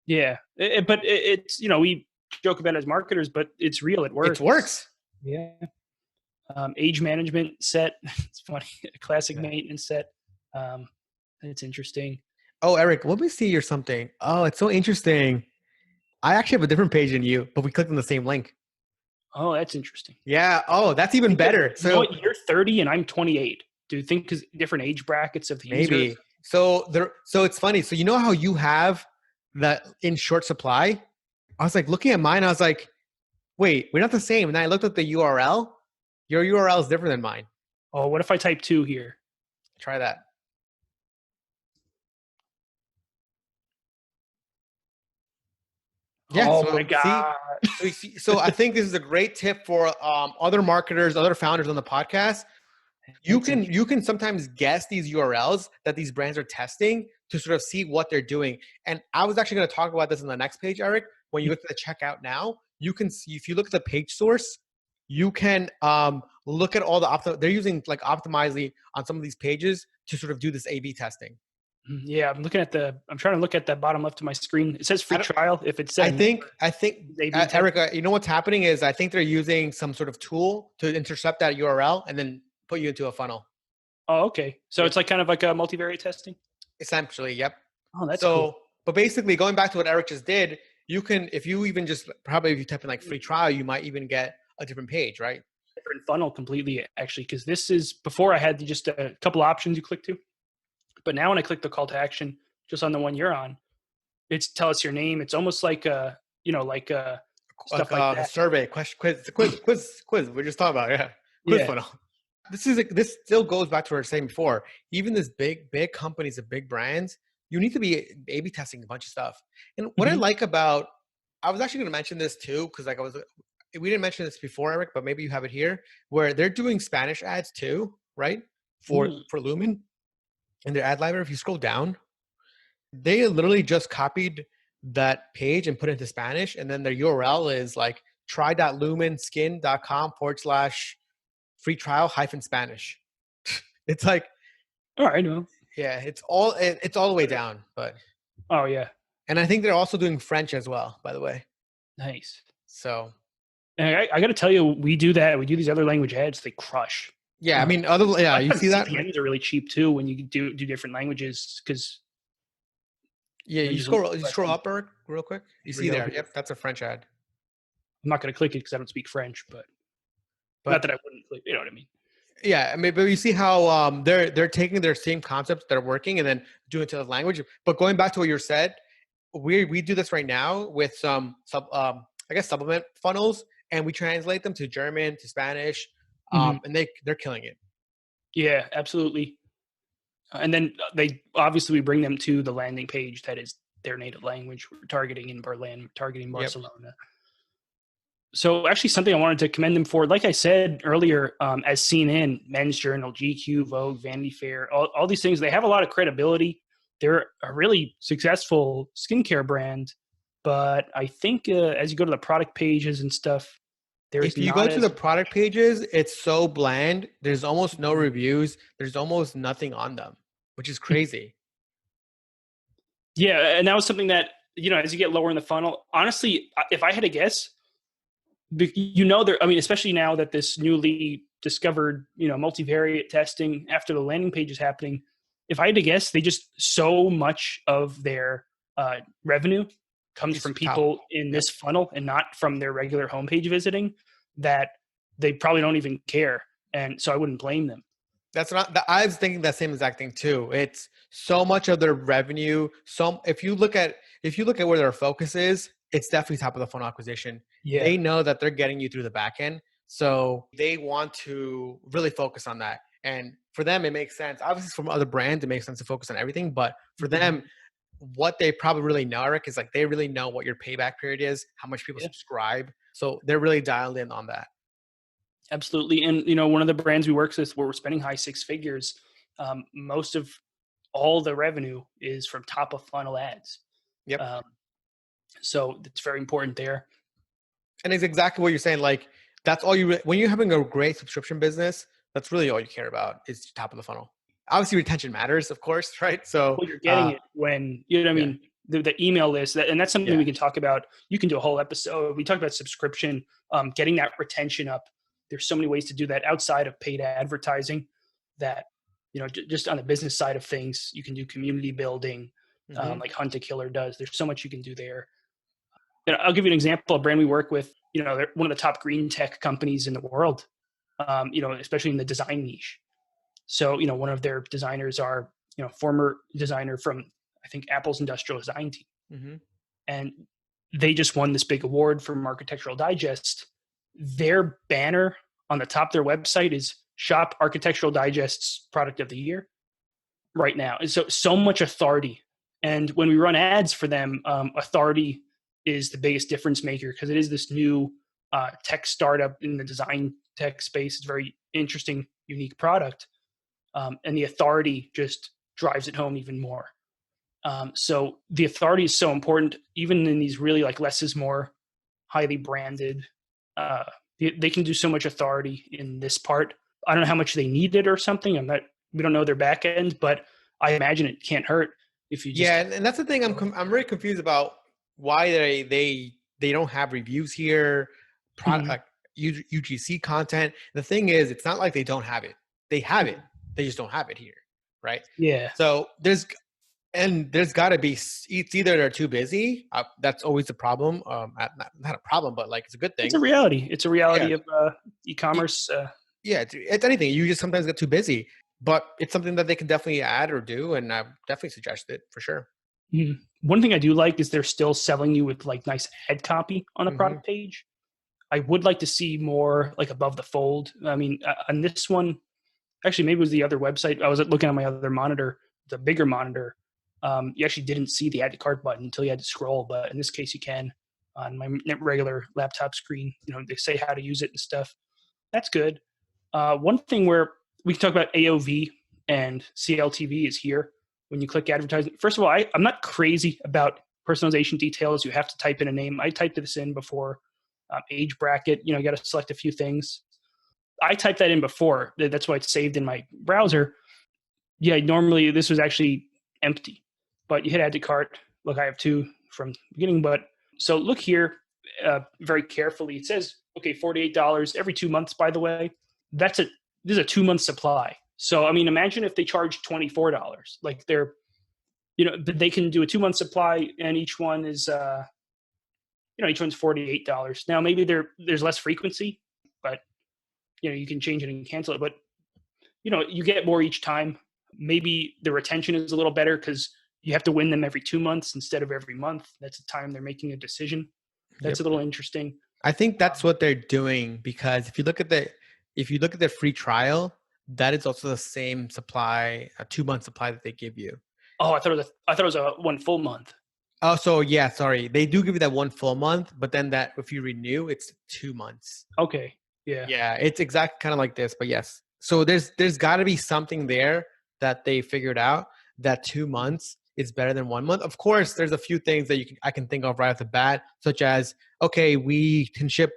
[SPEAKER 3] Yeah. But it's, we joke about it as marketers, but it's real. It works.
[SPEAKER 2] It works.
[SPEAKER 3] Yeah. Age management set. It's funny. Classic maintenance set. It's interesting.
[SPEAKER 2] Oh, Eric, let me see your something. Oh, it's so interesting. I actually have a different page than you, but we clicked on the same link.
[SPEAKER 3] Oh, that's interesting.
[SPEAKER 2] Yeah. Oh, that's even better.
[SPEAKER 3] You know what? You're 30 and I'm 28. Do you think because different age brackets of the
[SPEAKER 2] maybe
[SPEAKER 3] users?
[SPEAKER 2] So it's funny. So you know how you have that in short supply? I was like looking at mine. I was like, wait, we're not the same. And then I looked at the URL. Your URL is different than mine.
[SPEAKER 3] Oh, what if I type 2 here?
[SPEAKER 2] Try that. Yeah,
[SPEAKER 3] oh my God.
[SPEAKER 2] So I think this is a great tip for other marketers, other founders on the podcast. You can sometimes guess these URLs that these brands are testing to sort of see what they're doing. And I was actually going to talk about this in the next page, Eric. When you go to the checkout now, you can see, if you look at the page source, you can look at all they're using like Optimizely on some of these pages to sort of do this A/B testing.
[SPEAKER 3] Yeah, I'm trying to look at that bottom left of my screen. It says free trial. If it says,
[SPEAKER 2] I think, Erica, you know what's happening is I think they're using some sort of tool to intercept that URL and then put you into a funnel.
[SPEAKER 3] Oh, okay. So it's like kind of like a multivariate testing?
[SPEAKER 2] Essentially, yep.
[SPEAKER 3] Oh, that's cool.
[SPEAKER 2] But basically going back to what Eric just did, you can, if you even just, probably if you type in like free trial, you might even get a different page, right?
[SPEAKER 3] Different funnel completely, actually, because this is, before I had just a couple options you click to. But now when I click the call to action, just on the one you're on, it's tell us your name. It's almost like stuff like that.
[SPEAKER 2] A survey, quiz. We're just talking about, quiz funnel. This still goes back to what I was saying before. Even this big companies and big brands, you need to be A/B testing a bunch of stuff. And what I like about, I was actually going to mention this too, because we didn't mention this before, Eric, but maybe you have it here, where they're doing Spanish ads too, right? For Lumen in their ad library. If you scroll down, they literally just copied that page and put it into Spanish, and then their URL is like try.lumenskin.com/free trial -Spanish. It's like,
[SPEAKER 3] all right, no.
[SPEAKER 2] Yeah, it's all the way down, but
[SPEAKER 3] oh yeah.
[SPEAKER 2] And I think they're also doing French as well, by the way.
[SPEAKER 3] Nice.
[SPEAKER 2] So,
[SPEAKER 3] and I got to tell you, we do that. We do these other language ads; they crush.
[SPEAKER 2] Yeah, I mean, you see that
[SPEAKER 3] CPMs are really cheap too when you do different languages because.
[SPEAKER 2] Yeah, you scroll up, Eric, real quick. You see there? Yep, that's a French ad.
[SPEAKER 3] I'm not going to click it because I don't speak French, but not that I wouldn't click. You know what I mean?
[SPEAKER 2] Yeah, I mean, but you see how they're taking their same concepts that are working and then doing it to the language. But going back to what you said, we do this right now with some supplement funnels, and we translate them to German, to Spanish, and they're killing it.
[SPEAKER 3] Yeah, absolutely. And then we bring them to the landing page that is their native language. We're targeting in Berlin, targeting Barcelona. Yep. So actually something I wanted to commend them for, like I said earlier, as seen in Men's Journal, GQ, Vogue, Vanity Fair, all these things, they have a lot of credibility. They're a really successful skincare brand. But I think as you go to the product pages and stuff,
[SPEAKER 2] if you go to the product pages, it's so bland. There's almost no reviews. There's almost nothing on them, which is crazy.
[SPEAKER 3] Yeah, and that was something that, as you get lower in the funnel, honestly, if I had to guess, I mean, especially now that this newly discovered, multivariate testing after the landing page is happening, if I had to guess, they just so much of their revenue comes
[SPEAKER 2] It's
[SPEAKER 3] from
[SPEAKER 2] top.
[SPEAKER 3] people in this funnel and not from their regular homepage visiting, that they probably don't even care. And so I wouldn't blame them.
[SPEAKER 2] That's not. I was thinking that same exact thing too. It's so much of their revenue. So if you look at where their focus is, it's definitely top of the funnel acquisition.
[SPEAKER 3] Yeah.
[SPEAKER 2] They know that they're getting you through the back end, so they want to really focus on that. And for them, it makes sense. Obviously, from other brands, it makes sense to focus on everything. But for them, what they probably really know, Eric, is like they really know what your payback period is, how much people
[SPEAKER 3] Yeah.
[SPEAKER 2] subscribe. So they're really dialed in on that.
[SPEAKER 3] Absolutely. And, one of the brands we work with where we're spending high six figures, most of all the revenue is from top of funnel ads.
[SPEAKER 2] Yep.
[SPEAKER 3] So it's very important there.
[SPEAKER 2] And it's exactly what you're saying. Like that's all when you're having a great subscription business, that's really all you care about is top of the funnel. Obviously retention matters, of course, right? So
[SPEAKER 3] Well, you're getting it when, I mean, the email list, and that's something we can talk about. You can do a whole episode. We talked about subscription, getting that retention up. There's so many ways to do that outside of paid advertising that, just on the business side of things, you can do community building, like Hunt a Killer does. There's so much you can do there. I'll give you an example. A brand we work with, they're one of the top green tech companies in the world, especially in the design niche. So, one of their designers are, former designer from, I think, Apple's industrial design team. And they just won this big award from Architectural Digest. Their banner on the top of their website is Shop Architectural Digest's Product of the Year right now. And so much authority. And when we run ads for them, authority is the biggest difference maker because it is this new tech startup in the design tech space. It's a very interesting, unique product. And the authority just drives it home even more. So the authority is so important, even in these really like less is more, highly branded. They can do so much authority in this part. I don't know how much they need it or something. We don't know their back end, but I imagine it can't hurt if you just.
[SPEAKER 2] Yeah, and that's the thing. I'm really confused about why they don't have reviews here, product UGC content. The thing is, it's not like they don't have it. They have it. They just don't have it here, right?
[SPEAKER 3] Yeah.
[SPEAKER 2] So there's got to be. It's either they're too busy. That's always a problem. Not a problem, but like it's a good thing.
[SPEAKER 3] It's a reality. It's a reality of e-commerce.
[SPEAKER 2] It's anything. You just sometimes get too busy, but it's something that they can definitely add or do, and I definitely suggest it for sure.
[SPEAKER 3] One thing I do like is they're still selling you with like nice ad copy on a product page. I would like to see more like above the fold. I mean, on this one, actually, maybe it was the other website. I was looking at my other monitor, the bigger monitor. You actually didn't see the add to cart button until you had to scroll, but in this case, you can on my regular laptop screen. They say how to use it and stuff. That's good. One thing where we can talk about AOV and CLTV is here. When you click advertising, first of all, I'm not crazy about personalization details. You have to type in a name. I typed this in before. Age bracket, you got to select a few things. I typed that in before. That's why it's saved in my browser. Yeah, normally this was actually empty, but you hit add to cart. Look, I have two from the beginning, but so look here very carefully. It says, okay, $48 every 2 months, by the way. This is a 2 month supply. So, I mean, imagine if they charge $24, like they can do a 2 month supply and each one is, each one's $48. Now, maybe there's less frequency, but you can change it and cancel it, but you get more each time. Maybe the retention is a little better because you have to win them every 2 months instead of every month. That's the time they're making a decision. That's a little interesting.
[SPEAKER 2] I think that's what they're doing because if you look at the free trial, that is also the same supply, a 2 month supply that they give you.
[SPEAKER 3] Oh, I thought it was a 1 full month.
[SPEAKER 2] Oh, so yeah, sorry. They do give you that 1 full month, but then that if you renew, it's 2 months.
[SPEAKER 3] Okay. Yeah.
[SPEAKER 2] Yeah, it's exact kind of like this, but yes. So there's got to be something there that they figured out that 2 months is better than 1 month. Of course, there's a few things that I can think of right off the bat, such as okay, we can ship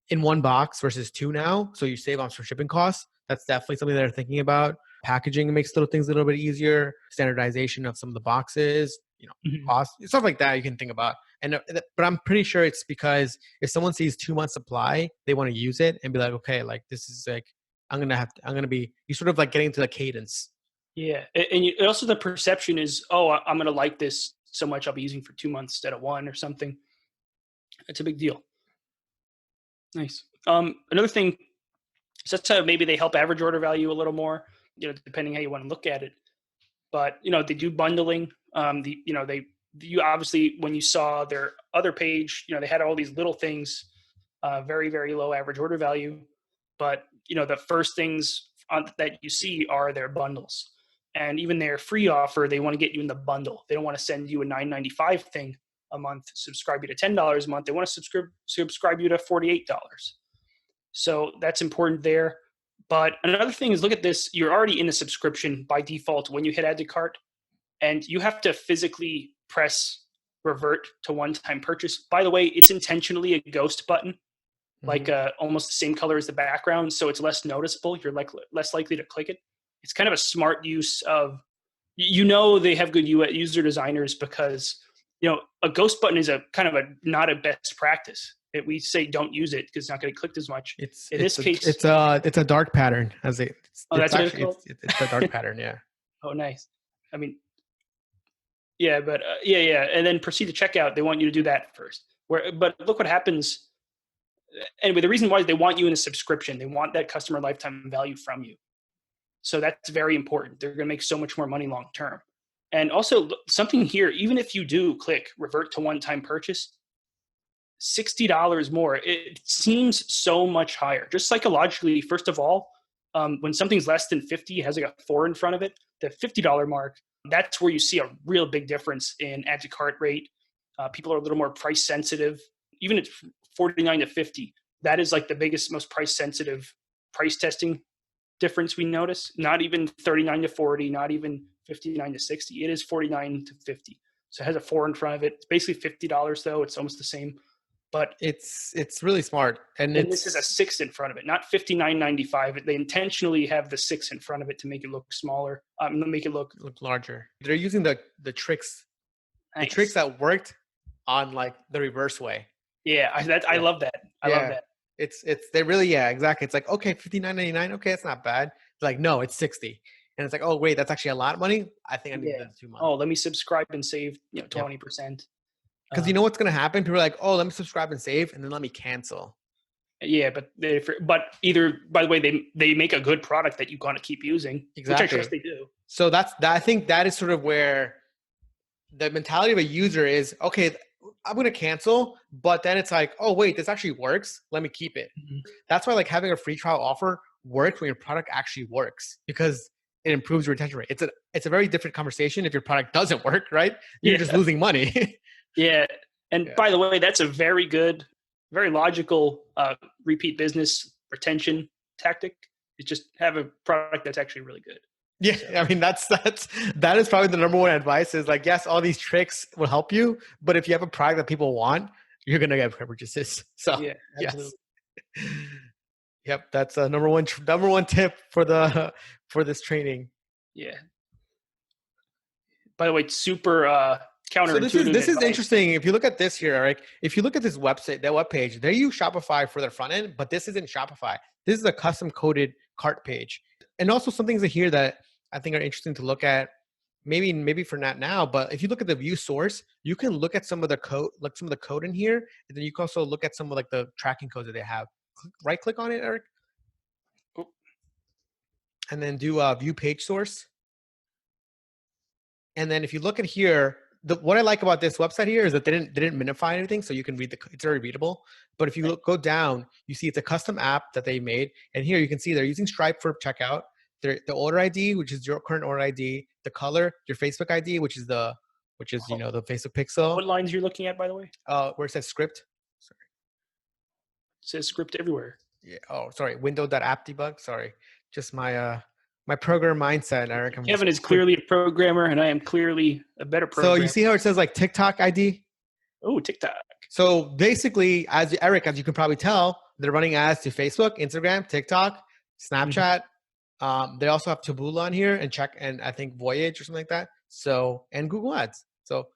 [SPEAKER 2] in one box versus two now, so you save on some shipping costs. That's definitely something they're thinking about. packaging makes little things a little bit easier, standardization of some of the boxes, cost, stuff like that you can think about. But I'm pretty sure it's because if someone sees 2 months supply, they want to use it and be like, okay, like this is like, I'm going to be, you sort of like getting to the cadence.
[SPEAKER 3] Yeah. And also the perception is, oh, I'm going to like this so much I'll be using for 2 months instead of 1 or something. It's a big deal. Nice. Another thing, so that's how maybe they help average order value a little more, depending how you want to look at it. But, they do bundling. You obviously, when you saw their other page, they had all these little things, very, very low average order value. But, the first things that you see are their bundles. And even their free offer, they want to get you in the bundle. They don't want to send you a $9.95 thing a month, subscribe you to $10 a month. They want to subscribe you to $48. So that's important there. But another thing is, look at this. You're already in the subscription by default when you hit add to cart, and you have to physically press revert to one-time purchase. By the way, it's intentionally a ghost button, like almost the same color as the background, so it's less noticeable. You're less likely to click it. It's kind of a smart use of, they have good user designers, because a ghost button is a kind of not a best practice. We say don't use it because it's not going to click as much.
[SPEAKER 2] It's a dark pattern,
[SPEAKER 3] that's what it's called?
[SPEAKER 2] It's a dark pattern, yeah.
[SPEAKER 3] Oh, nice. I mean, yeah, but yeah. And then proceed to checkout. They want you to do that first. But look what happens. Anyway, the reason why is they want you in a subscription. They want that customer lifetime value from you. So that's very important. They're going to make so much more money long term. And also something here, even if you do click revert to one-time purchase, $60 more, it seems so much higher. Just psychologically, first of all, when something's less than 50, has like a 4 in front of it, the $50 mark, that's where you see a real big difference in add to cart rate. People are a little more price sensitive. Even at 49 to 50, that is like the biggest, most price sensitive price testing difference we notice. Not even 39 to 40, not even 59 to 60. It is 49 to 50. So it has a 4 in front of it. It's basically $50 though. It's almost the same. But
[SPEAKER 2] it's really smart. And
[SPEAKER 3] this is a 6 in front of it, not $59.95. They intentionally have the 6 in front of it to make it look smaller, make it look
[SPEAKER 2] larger. They're using the tricks,
[SPEAKER 3] nice.
[SPEAKER 2] The tricks that worked on like the reverse way.
[SPEAKER 3] Yeah, I love that. I love that.
[SPEAKER 2] They really, yeah, exactly. It's like, okay, $59.99. Okay, it's not bad. It's like, no, it's 60. And it's like, oh wait, that's actually a lot of money. I think I need that 2 months.
[SPEAKER 3] Oh, let me subscribe and save 20%.
[SPEAKER 2] Because you know what's going to happen? People are like, oh, let me subscribe and save, and then let me cancel.
[SPEAKER 3] Yeah, but either, by the way, they make a good product that you want to keep using,
[SPEAKER 2] exactly.
[SPEAKER 3] Which I trust they do.
[SPEAKER 2] So I think that is sort of where the mentality of a user is, okay, I'm going to cancel, but then it's like, oh, wait, this actually works. Let me keep it. Mm-hmm. That's why like having a free trial offer works when your product actually works, because it improves your retention rate. It's a very different conversation if your product doesn't work, right? You're just losing money.
[SPEAKER 3] Yeah. And by the way, that's a very good, very logical repeat business retention tactic. Is just have a product that's actually really good.
[SPEAKER 2] Yeah. So. I mean, that is probably the number one advice is like, yes, all these tricks will help you, but if you have a product that people want, you're going to get purchases. So yeah, yes. Yep. That's a number one tip for this training.
[SPEAKER 3] Yeah. By the way, super, counterintuitive.
[SPEAKER 2] So this is interesting. If you look at this here, Eric, if you look at this website, that web page, they use Shopify for their front end, but this isn't Shopify. This is a custom coded cart page. And also some things here that I think are interesting to look at, maybe for not now, but if you look at the view source, you can look at some of the code, like some of the code in here, and then you can also look at some of like the tracking codes that they have. Right click on it, Eric. Oh. And then do view page source. And then if you look at here, what I like about this website here is that they didn't minify anything, so you can read it's very readable. But if you go down, you see it's a custom app that they made, and here you can see they're using Stripe for checkout. The order ID, which is your current order ID, the color, your Facebook ID, which is the Facebook pixel.
[SPEAKER 3] What lines you're looking at, by the way?
[SPEAKER 2] Where it says script. Sorry.
[SPEAKER 3] It says script everywhere.
[SPEAKER 2] Yeah. Oh, sorry. Window.app debug. Sorry. Just my my programmer mindset, Eric.
[SPEAKER 3] Kevin is clearly a programmer, and I am clearly a better programmer.
[SPEAKER 2] So you see how it says like TikTok ID?
[SPEAKER 3] Oh, TikTok.
[SPEAKER 2] So basically, as you can probably tell, they're running ads to Facebook, Instagram, TikTok, Snapchat, They also have Taboola on here and I think Voyage or something like that. So, and Google Ads. So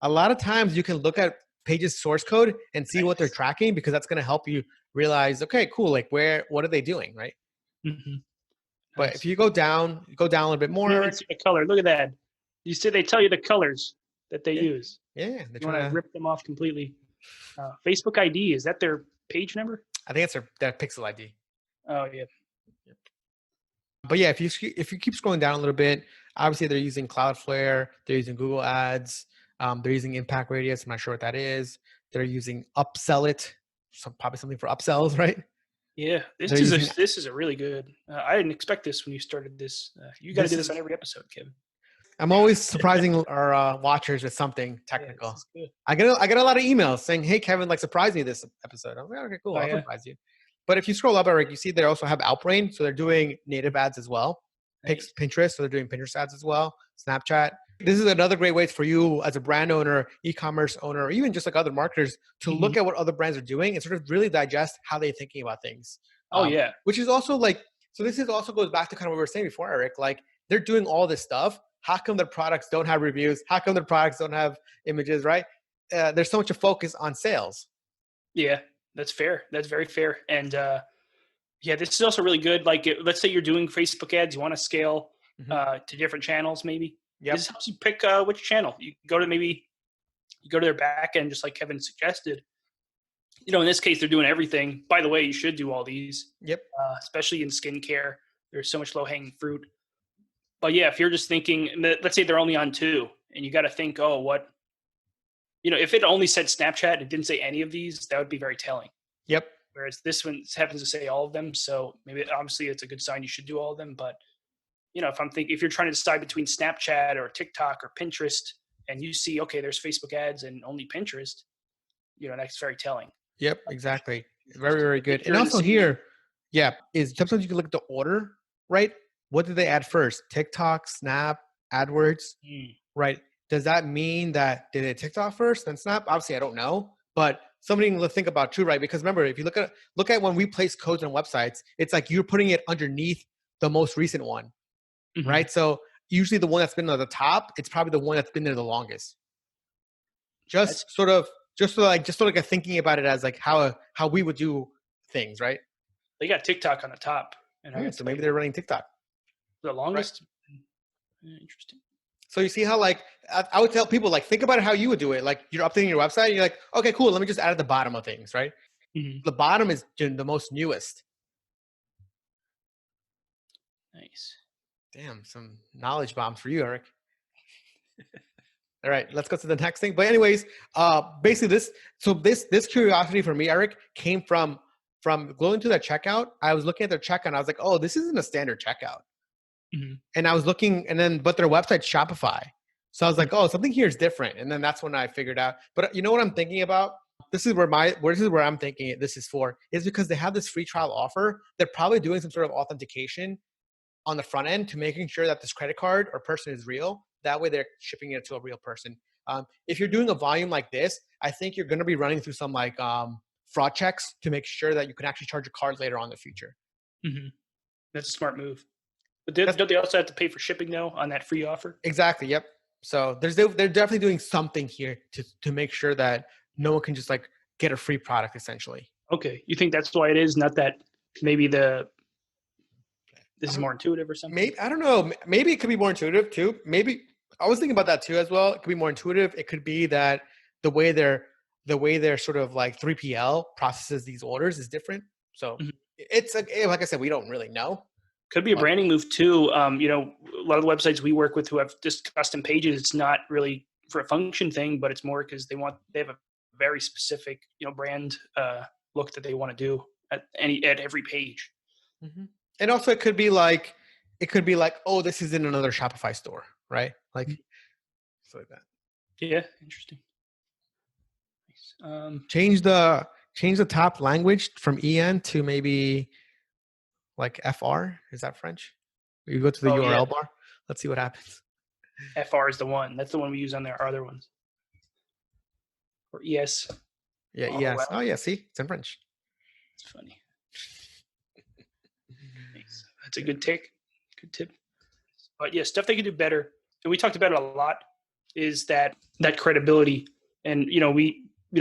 [SPEAKER 2] a lot of times you can look at pages source code and see what they're tracking, because that's going to help you realize, okay, cool. Like what are they doing? Right.
[SPEAKER 3] Mm-hmm.
[SPEAKER 2] But
[SPEAKER 3] Nice.
[SPEAKER 2] if you go down a little bit more,
[SPEAKER 3] You haven't seen the color. Look at that. You said they tell you the colors that they use.
[SPEAKER 2] yeah,
[SPEAKER 3] You want to rip them off completely. Facebook ID, is that their page number?
[SPEAKER 2] I think it's their pixel ID.
[SPEAKER 3] Oh yeah.
[SPEAKER 2] But yeah, if you keep scrolling down a little bit, obviously they're using Cloudflare, they're using Google Ads, they're using Impact Radius. I'm not sure what that is. They're using Upsell It, probably something for upsells, right?
[SPEAKER 3] Yeah, this is a really good. I didn't expect this when you started this. You got to do this on every episode, Kevin.
[SPEAKER 2] I'm always surprising our watchers with something technical.
[SPEAKER 3] Yeah,
[SPEAKER 2] I get a lot of emails saying, "Hey, Kevin, like surprise me this episode." I'm like, "Okay, cool, I'll surprise you." But if you scroll up, Eric, you see they also have Outbrain, so they're doing native ads as well.
[SPEAKER 3] Nice.
[SPEAKER 2] Pinterest, so they're doing Pinterest ads as well. Snapchat. This is another great way for you as a brand owner, e-commerce owner, or even just like other marketers to look at what other brands are doing and sort of really digest how they're thinking about things. Which is also like, so this is also goes back to kind of what we were saying before, Eric. Like they're doing all this stuff. How come their products don't have reviews? How come their products don't have images, right? There's so much a focus on sales.
[SPEAKER 3] Yeah, that's fair. That's very fair. And yeah, this is also really good. Like, let's say you're doing Facebook ads, you want to scale to different channels, maybe. Yep. This helps you pick which channel. You go to their back end, just like Kevin suggested. In this case, they're doing everything. By the way, you should do all these.
[SPEAKER 2] Yep.
[SPEAKER 3] Especially in skincare, there's so much low-hanging fruit. But yeah, if you're just thinking, let's say they're only on 2, and you got to think, oh, what, if it only said Snapchat and it didn't say any of these, that would be very telling.
[SPEAKER 2] Yep.
[SPEAKER 3] Whereas this one happens to say all of them, so maybe obviously it's a good sign you should do all of them. But if you're trying to decide between Snapchat or TikTok or Pinterest, and you see, okay, there's Facebook ads and only Pinterest, that's very telling.
[SPEAKER 2] Yep, exactly. Very, very good. And also here, is sometimes you can look at the order, right? What did they add first? TikTok, Snap, AdWords, right? Does that mean that did it TikTok first, then Snap? Obviously, I don't know, but something to think about too, right? Because remember, if you look at when we place codes on websites, it's like you're putting it underneath the most recent one, right? So usually the one that's been at the top, it's probably the one that's been there the longest. Just sort of like thinking about it as like how we would do things, right?
[SPEAKER 3] They got TikTok on the top, and
[SPEAKER 2] so maybe they're running TikTok
[SPEAKER 3] the longest. Right. Interesting.
[SPEAKER 2] So you see how like I would tell people like think about it how you would do it. Like you're updating your website, and you're like, okay, cool. Let me just add at the bottom of things, right? The bottom is the most newest.
[SPEAKER 3] Nice.
[SPEAKER 2] Damn, some knowledge bombs for you, Eric. All right, let's go to the next thing. But anyways, basically this curiosity for me, Eric, came from going to that checkout. I was looking at their checkout and I was like, oh, this isn't a standard checkout. And I was looking but their website's Shopify. So I was like, oh, something here is different. And then that's when I figured out. But you know what I'm thinking about? This is where I'm thinking this is for, is because they have this free trial offer. They're probably doing some sort of authentication on the front end to making sure that this credit card or person is real. That way they're shipping it to a real person. If you're doing a volume like this, I think you're going to be running through some like fraud checks to make sure that you can actually charge a card later on in the future.
[SPEAKER 3] That's a smart move. But don't they also have to pay for shipping though on that free offer?
[SPEAKER 2] Exactly. Yep. So they're definitely doing something here to make sure that no one can just like get a free product essentially.
[SPEAKER 3] Okay. You think that's why it is, not that maybe this is more intuitive or something?
[SPEAKER 2] Maybe, I don't know. Maybe it could be more intuitive too. Maybe I was thinking about that too as well. It could be more intuitive. It could be that the way they're sort of like 3PL processes these orders is different. So it's like I said, we don't really know.
[SPEAKER 3] Could be a branding move too. A lot of the websites we work with who have just custom pages, it's not really for a function thing, but it's more because they have a very specific, brand look that they want to do at every page.
[SPEAKER 2] And also it could be like, oh, this is in another Shopify store, right? Like, so like that.
[SPEAKER 3] Yeah, interesting.
[SPEAKER 2] Nice. Change the top language from EN to maybe like FR. Is that French? You go to the URL bar. Let's see what happens.
[SPEAKER 3] FR is the one. That's the one we use on our other ones. Or ES.
[SPEAKER 2] Yeah, ES. Oh yeah, see, it's in French.
[SPEAKER 3] It's funny. Nice. That's a good tick. Good tip. But yeah, stuff they can do better. And we talked about it a lot is that credibility. And,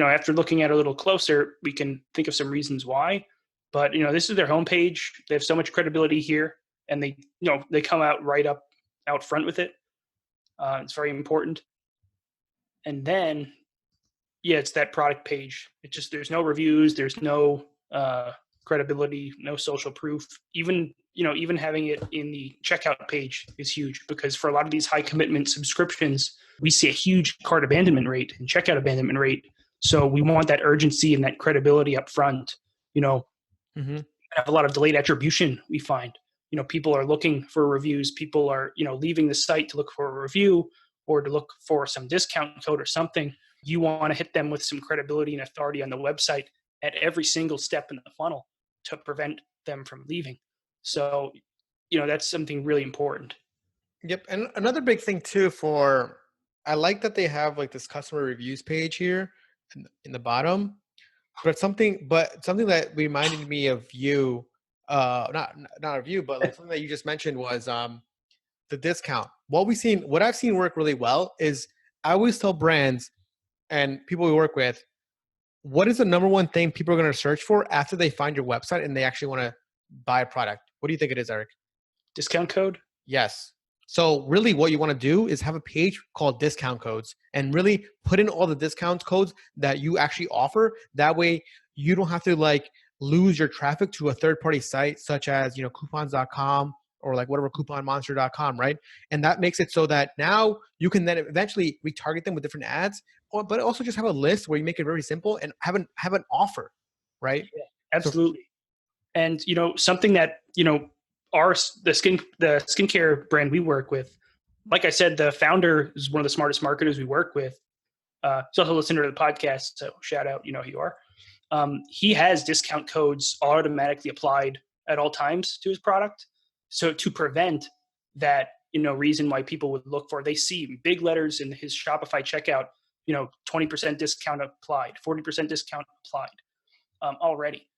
[SPEAKER 3] after looking at it a little closer, we can think of some reasons why. But, this is their homepage. They have so much credibility here and they come out right up out front with it. It's very important. And then, yeah, it's that product page. It just, there's no reviews. There's no credibility, no social proof. Even having it in the checkout page is huge because for a lot of these high commitment subscriptions, we see a huge cart abandonment rate and checkout abandonment rate. So we want that urgency and that credibility up front. Have a lot of delayed attribution. We find, people are looking for reviews. People are, leaving the site to look for a review or to look for some discount code or something. You want to hit them with some credibility and authority on the website at every single step in the funnel to prevent them from leaving. So, that's something really important.
[SPEAKER 2] Yep. And another big thing too I like that they have like this customer reviews page here in the bottom, but something that reminded me of you, not of you, but like something that you just mentioned was the discount. What I've seen work really well is I always tell brands and people we work with, what is the number one thing people are going to search for after they find your website and they actually want to buy a product? What do you think it is, Eric?
[SPEAKER 3] Discount code?
[SPEAKER 2] Yes. So really what you want to do is have a page called discount codes and really put in all the discount codes that you actually offer. That way you don't have to like lose your traffic to a third-party site such as, coupons.com or like whatever couponmonster.com, right? And that makes it so that now you can then eventually retarget them with different ads, but also just have a list where you make it very simple and have an offer, right?
[SPEAKER 3] Yeah, absolutely. And something that the skincare brand we work with, like I said, the founder is one of the smartest marketers we work with. He's also a listener to the podcast, so shout out, who you are. He has discount codes automatically applied at all times to his product. So to prevent that, reason why people would look for, they see big letters in his Shopify checkout, 20% discount applied, 40% discount applied already.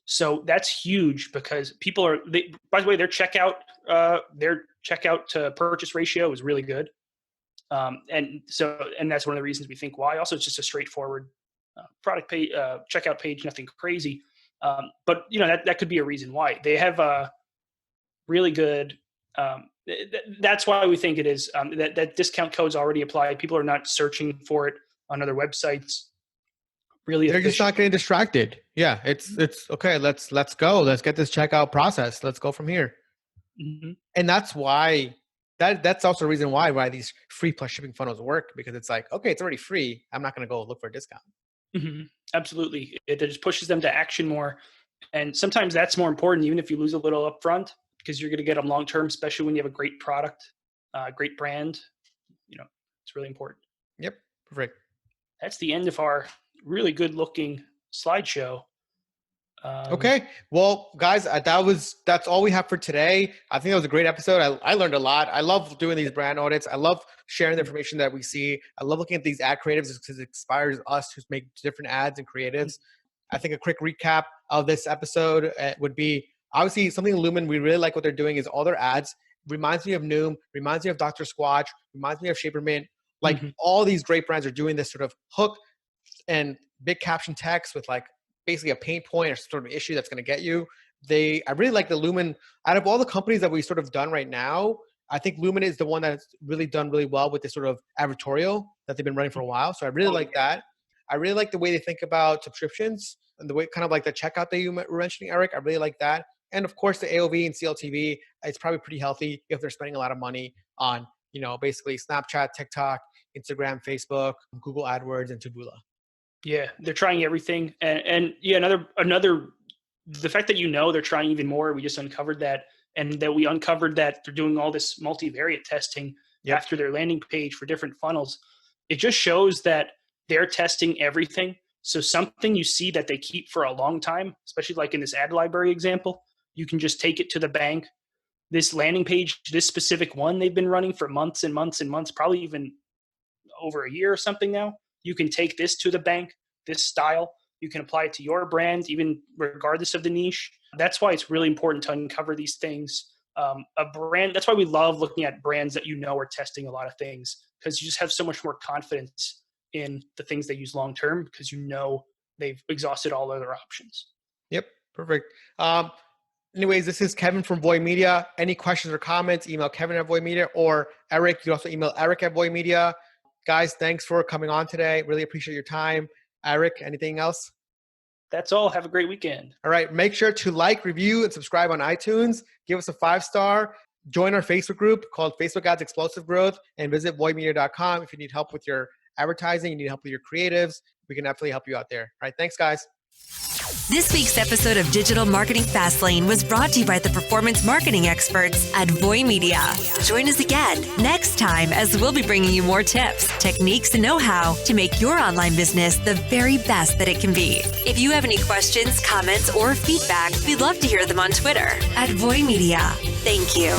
[SPEAKER 3] So that's huge because people by the way, their checkout to purchase ratio is really good. And that's one of the reasons we think why. Also, it's just a straightforward product page, checkout page, nothing crazy. But that could be a reason why they have a really good. That's why we think it is that discount code's already applied. People are not searching for it on other websites. Really,
[SPEAKER 2] they're just not getting distracted. Yeah, it's okay. Let's go. Let's get this checkout process. Let's go from here.
[SPEAKER 3] Mm-hmm.
[SPEAKER 2] And that's why that's also the reason why these free plus shipping funnels work, because it's like, okay, it's already free. I'm not going to go look for a discount.
[SPEAKER 3] Mm-hmm. Absolutely, it just pushes them to action more, and sometimes that's more important, even if you lose a little upfront, because you're going to get them long term, especially when you have a great product, great brand. It's really important.
[SPEAKER 2] Yep, perfect.
[SPEAKER 3] That's the end of our really good looking slideshow.
[SPEAKER 2] Okay. Well, guys, that's all we have for today. I think that was a great episode. I learned a lot. I love doing these brand audits. I love sharing the information that we see. I love looking at these ad creatives because it inspires us to make different ads and creatives. I think a quick recap of this episode would be obviously something Lumen, we really like what they're doing is all their ads. Reminds me of Noom, reminds me of Dr. Squatch, reminds me of Shapermint. Like all these great brands are doing this sort of hook and big caption text with like basically a pain point or sort of issue that's going to get you. I really like the Lumen. Out of all the companies that we've sort of done right now, I think Lumen is the one that's really done really well with this sort of advertorial that they've been running for a while. So I really like that. I really like the way they think about subscriptions and the way kind of like the checkout that you were mentioning, Eric. I really like that. And of course, the AOV and CLTV, it's probably pretty healthy if they're spending a lot of money on, basically Snapchat, TikTok, Instagram, Facebook, Google AdWords, and Taboola.
[SPEAKER 3] Yeah, they're trying everything, and yeah, another. The fact that they're trying even more, we just uncovered that, and that we uncovered that they're doing all this multivariate testing after their landing page for different funnels. It just shows that they're testing everything. So something you see that they keep for a long time, especially like in this ad library example, you can just take it to the bank. This landing page, this specific one, they've been running for months and months and months, probably even over a year or something now. You can take this to the bank, this style. You can apply it to your brand, even regardless of the niche. That's why it's really important to uncover these things A brand, that's why we love looking at brands that are testing a lot of things, because you just have so much more confidence in the things they use long term because they've exhausted all other options.
[SPEAKER 2] Yep, perfect. Anyways, this is Kevin from Void Media. Any questions or comments, email Kevin at Void Media, or Eric. You can also email Eric at Void Media. Guys, thanks for coming on today. Really appreciate your time. Eric, anything else?
[SPEAKER 3] That's all. Have a great weekend.
[SPEAKER 2] All right. Make sure to like, review, and subscribe on iTunes. Give us a 5-star. Join our Facebook group called Facebook Ads Explosive Growth, and visit voidmedia.com. If you need help with your advertising, you need help with your creatives, we can definitely help you out there. All right. Thanks, guys.
[SPEAKER 1] This week's episode of Digital Marketing Fastlane was brought to you by the performance marketing experts at Void Media. Join us again next time as we'll be bringing you more tips, techniques, and know-how to make your online business the very best that it can be. If you have any questions, comments, or feedback, we'd love to hear them on Twitter at Void Media. Thank you.